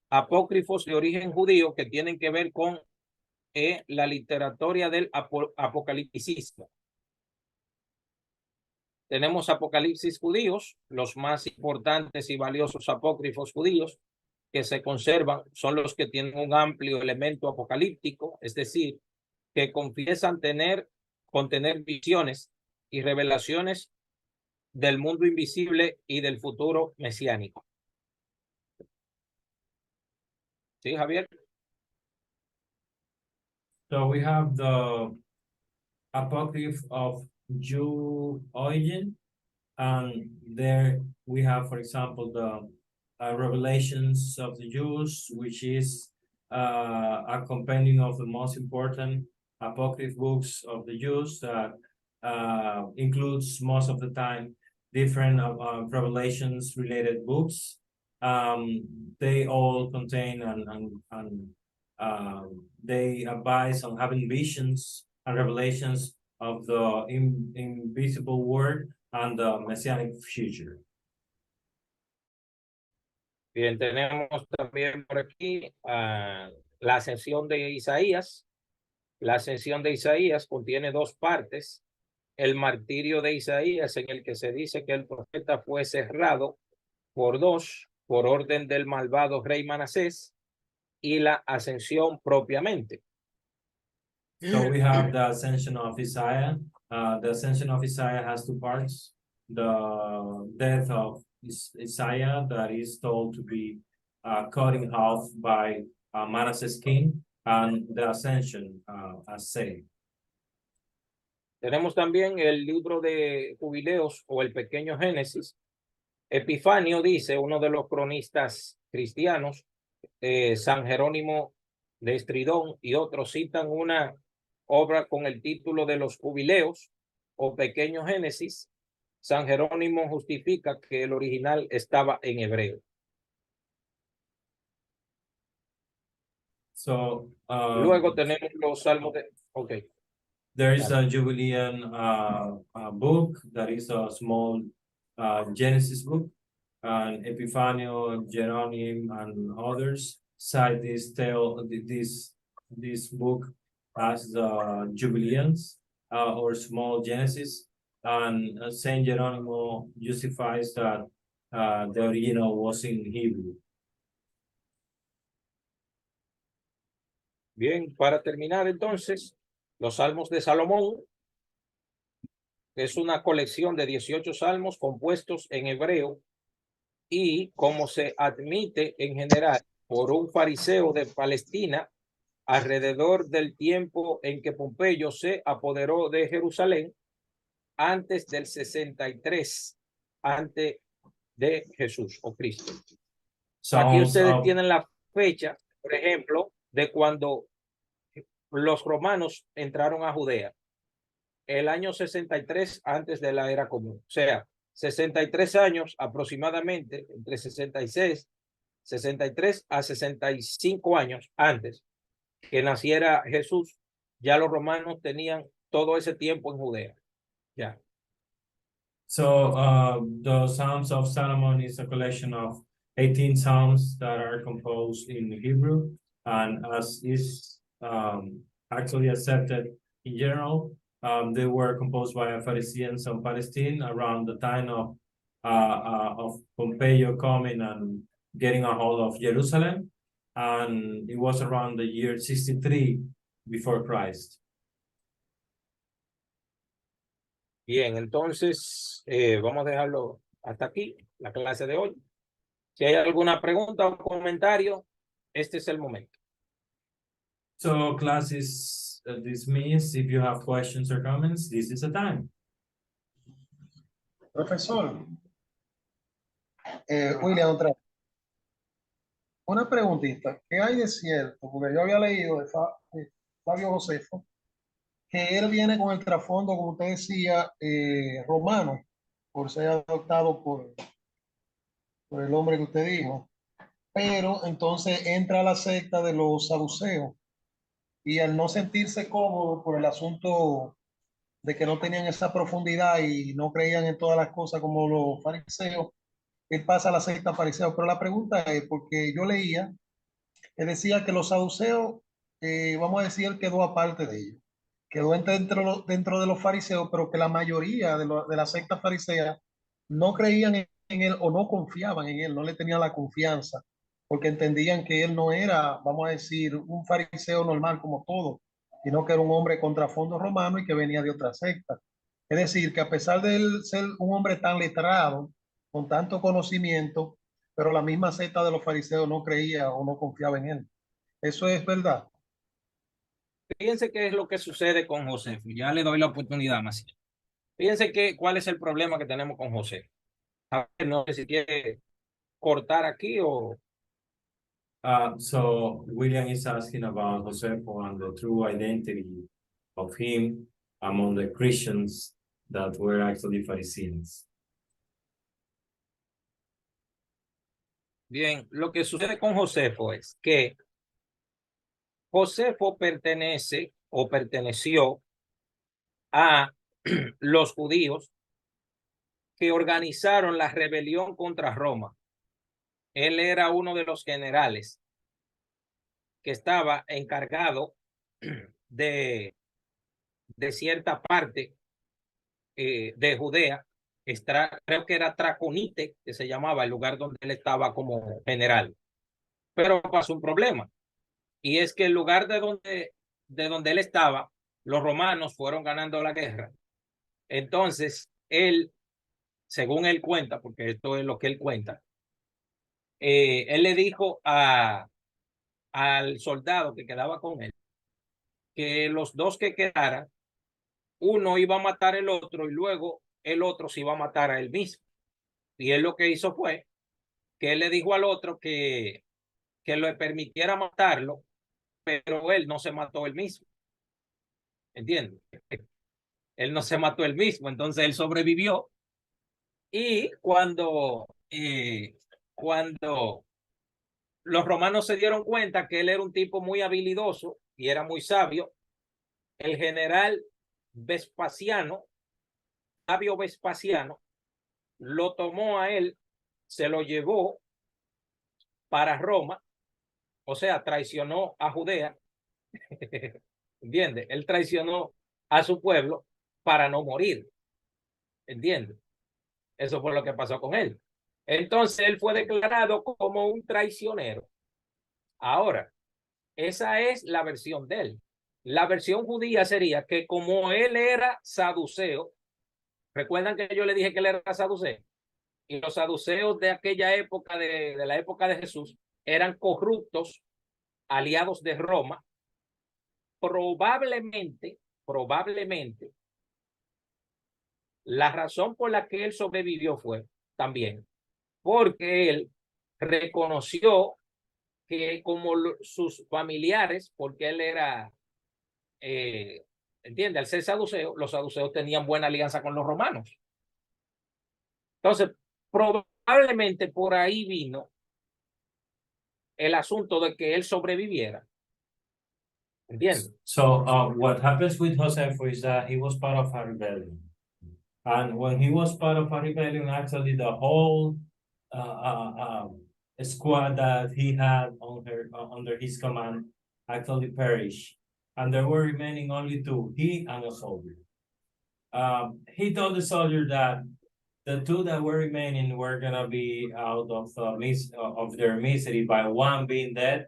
apócrifos de origen judío que tienen que ver con la literatura del apocalipticismo. Tenemos apocalipsis judíos, los más importantes y valiosos apócrifos judíos que se conservan son los que tienen un amplio elemento apocalíptico, es decir, que confiesan contener visiones y revelaciones del mundo invisible y del futuro mesiánico. ¿Sí, Javier? So we have the Apocryph of Jew origin, and there we have, for example, the Revelations of the Jews, which is a compendium of the most important apocryph books of the Jews that includes most of the time different revelations related books. They all contain and they advise on having visions and revelations of the invisible word and the messianic future. Bien, tenemos también por aquí la ascensión de Isaías. La ascensión de Isaías contiene dos partes. El martirio de Isaías, en el que se dice que el profeta fue cerrado por dos, por orden del malvado rey Manasés, y la ascensión propiamente. So we have the ascension of Isaiah. The ascension of Isaiah has two parts. The death of Isaiah that is told to be cut in half by Manasseh's king, and the ascension as said. Tenemos también el libro de Jubileos o el pequeño Génesis. Epifanio dice, uno de los cronistas cristianos, San Jerónimo de Estridón y otros citan una obra con el título de los Jubileos o pequeño Génesis. San Jerónimo justifica que el original estaba en hebreo. So Luego tenemos los salmos de... Okay. there is a Jubilean book that is a small Genesis book, and Epifanio, Jeronim, and others cite this book as the Jubileans or small Genesis, and Saint Jeronimo justifies that the original was in Hebrew. Bien, para terminar entonces, los Salmos de Salomón, que es una colección de 18 salmos compuestos en hebreo y, como se admite en general por un fariseo de Palestina, alrededor del tiempo en que Pompeyo se apoderó de Jerusalén, antes del 63 antes de Jesús o Cristo. Aquí ustedes tienen la fecha, por ejemplo, de cuando los romanos entraron a Judea, el año 63 antes de la era común. O sea, 63 años aproximadamente, entre 63 a 65 años antes que naciera Jesús, ya los romanos tenían todo ese tiempo en Judea. Ya. So the Psalms of Solomon is a collection of 18 psalms that are composed in Hebrew, and as is actually accepted in general, they were composed by Pharisee from Palestine around the time of of Pompeo coming and getting a hold of Jerusalem. And it was around the year 63 before Christ. Bien, entonces vamos a dejarlo hasta aquí, la clase de hoy. Si hay alguna pregunta o comentario, este es el momento. So class is dismissed. If you have questions or comments, this is the time. Profesor, William, otra vez. Una preguntita, ¿qué hay de cierto? Porque yo había leído de Flavio Josefo, que él viene con el trasfondo, como usted decía, romano, por ser adoptado por el hombre que usted dijo, pero entonces entra a la secta de los saduceos y al no sentirse cómodo por el asunto de que no tenían esa profundidad y no creían en todas las cosas como los fariseos, él pasa a la secta fariseo. Pero la pregunta es, porque yo leía que decía que los saduceos, vamos a decir, él quedó aparte de ellos, quedó dentro de los fariseos, pero que la mayoría de la secta farisea no creían en él o no confiaban en él, no le tenían la confianza, porque entendían que él no era, vamos a decir, un fariseo normal como todos, sino que era un hombre con trasfondo romano y que venía de otra secta. Es decir, que a pesar de él ser un hombre tan letrado, con tanto conocimiento, pero la misma secta de los fariseos no creía o no confiaba en él. Eso es verdad. Fíjense qué es lo que sucede con José. Ya le doy la oportunidad, más. Fíjense cuál es el problema que tenemos con José. A ver, no sé si quiere cortar aquí o... So William is asking about Joseph and the true identity of him among the Christians that were actually Pharisees. Bien, lo que sucede con Josefo es que Josefo pertenece o perteneció a los judíos que organizaron la rebelión contra Roma. Él era uno de los generales que estaba encargado de cierta parte de Judea. Creo que era Traconite, que se llamaba el lugar donde él estaba como general. Pero pasó un problema, y es que el lugar de donde él estaba, los romanos fueron ganando la guerra. Entonces, él, según él cuenta, porque esto es lo que él cuenta, él le dijo al soldado que quedaba con él que los dos que quedaran, uno iba a matar al otro y luego el otro se iba a matar a él mismo. Y él lo que hizo fue que él le dijo al otro que le permitiera matarlo, pero él no se mató él mismo. ¿Entiendes? Él no se mató él mismo, entonces él sobrevivió. Y cuando los romanos se dieron cuenta que él era un tipo muy habilidoso y era muy sabio, el general Vespasiano, Flavio Vespasiano, lo tomó a él, se lo llevó para Roma, o sea, traicionó a Judea. ¿Entiendes? Él traicionó a su pueblo para no morir. ¿Entiendes? Eso fue lo que pasó con él. Entonces él fue declarado como un traicionero. Ahora, esa es la versión de él. La versión judía sería que como él era saduceo, recuerdan que yo le dije que él era saduceo, y los saduceos de aquella época, de la época de Jesús, eran corruptos, aliados de Roma. Probablemente, la razón por la que él sobrevivió fue también porque él reconoció que como sus familiares, porque él era, entiende, al ser saduceo, los saduceos tenían buena alianza con los romanos. Entonces, probablemente por ahí vino el asunto de que él sobreviviera. ¿Entiendes? So what happens with Joseph is that he was part of a rebellion. And when he was part of a rebellion, actually the whole squad that he had under his command actually perished. And there were remaining only two, he and a soldier. He told the soldier that the two that were remaining were gonna be out of of their misery by one being dead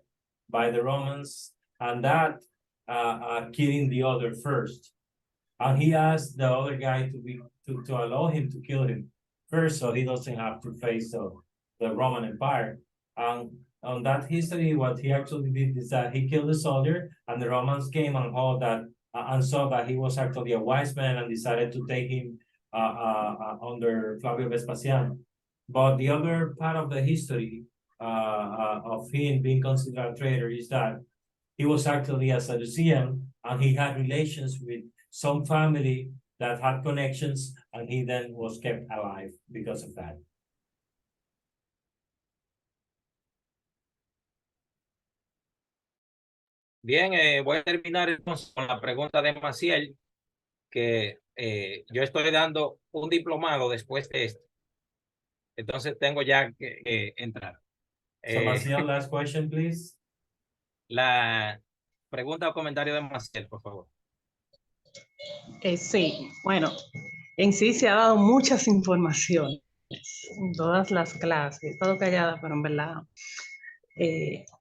by the Romans and that killing the other first. And he asked the other guy to allow him to kill him first, so he doesn't have to face the Roman Empire. And on that history, what he actually did is that he killed the soldier, and the Romans came and all that and saw that he was actually a wise man and decided to take him under Flavio Vespasian. But the other part of the history of him being considered a traitor is that he was actually a Sadducean and he had relations with some family that had connections, and he then was kept alive because of that. Bien, voy a terminar entonces con la pregunta de Maciel, que yo estoy dando un diplomado después de esto. Entonces tengo ya que entrar. So Maciel, last question, please. La pregunta o comentario de Maciel, por favor. Sí, bueno, en sí se ha dado muchas informaciones en todas las clases. He estado callada, pero en verdad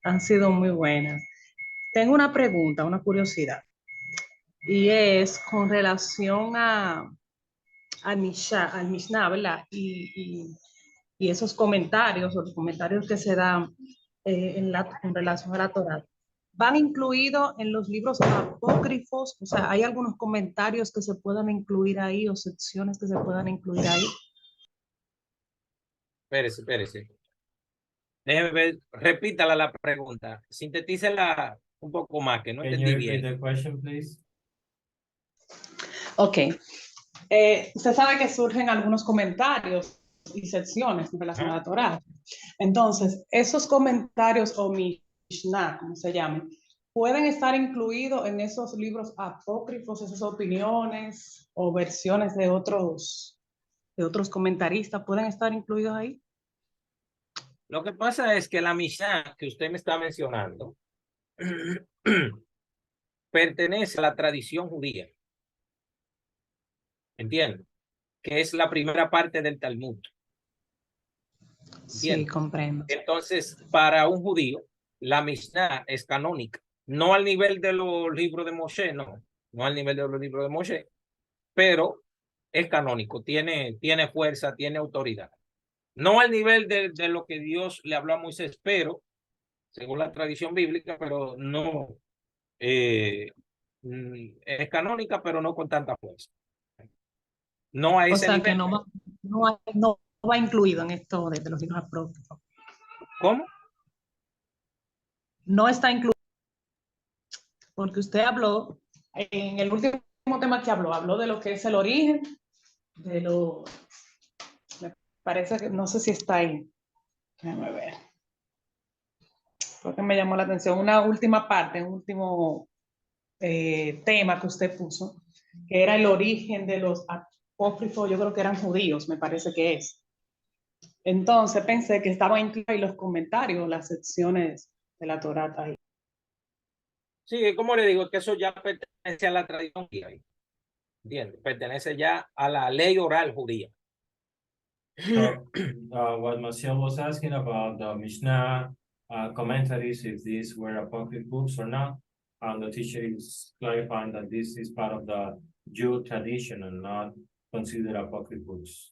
han sido muy buenas. Tengo una pregunta, una curiosidad, y es con relación al Mishnah, ¿verdad? Y esos comentarios, o los comentarios que se dan en relación a la Torá. ¿Van incluidos en los libros apócrifos? O sea, ¿hay algunos comentarios que se puedan incluir ahí o secciones que se puedan incluir ahí? Espérese. Déjeme ver, repítala la pregunta. Sintetícela un poco más, que no Can you entendí repeat bien. the question, please? Ok. Usted sabe que surgen algunos comentarios y secciones en relación a la Torá. Entonces, esos comentarios o Mishnah, como se llamen, pueden estar incluidos en esos libros apócrifos, esas opiniones o versiones de otros comentaristas, ¿pueden estar incluidos ahí? Lo que pasa es que la Mishnah que usted me está mencionando pertenece a la tradición judía. ¿Entiende? Que es la primera parte del Talmud. Sí, comprendo. Entonces, para un judío, la Mishnah es canónica. No al nivel de los libros de Moshe, no al nivel de los libros de Moshe, pero es canónico, tiene fuerza, tiene autoridad. No al nivel de lo que Dios le habló a Moisés, pero, según la tradición bíblica, pero no, es canónica, pero no con tanta fuerza. No a O ese sea, nivel. que no va incluido en esto de los libros apócrifos. ¿Cómo? No está incluido, porque usted habló, en el último tema que habló de lo que es el origen, me parece que, no sé si está ahí, déjame ver, porque me llamó la atención, una última parte, un último tema que usted puso, que era el origen de los apócrifos, yo creo que eran judíos, me parece que es. Entonces pensé que estaban incluidos los comentarios, las secciones de la Torá ahí. Sí, como le digo, que eso ya pertenece a la tradición judía. ¿Entiendes? Pertenece ya a la ley oral judía. So, what Maciel was asking about the Mishnah commentaries, if these were apocryphal books or not, and the teacher is clarifying that this is part of the Jew tradition and not considered apocryphal books.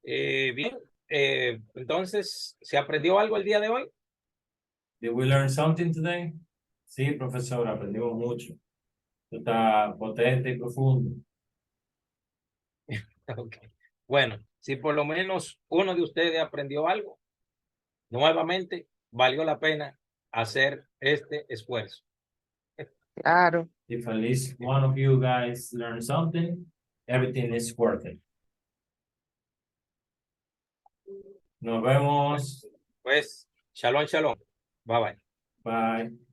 Bien, entonces, ¿se aprendió algo el día de hoy? Did we learn something today? Sí, profesor, aprendimos mucho. Está potente y profundo. Okay. Bueno, si por lo menos uno de ustedes aprendió algo, nuevamente valió la pena hacer este esfuerzo. Claro. If at least one of you guys learn something, everything is worth it. Nos vemos. Pues, shalom, shalom. Bye bye. Bye.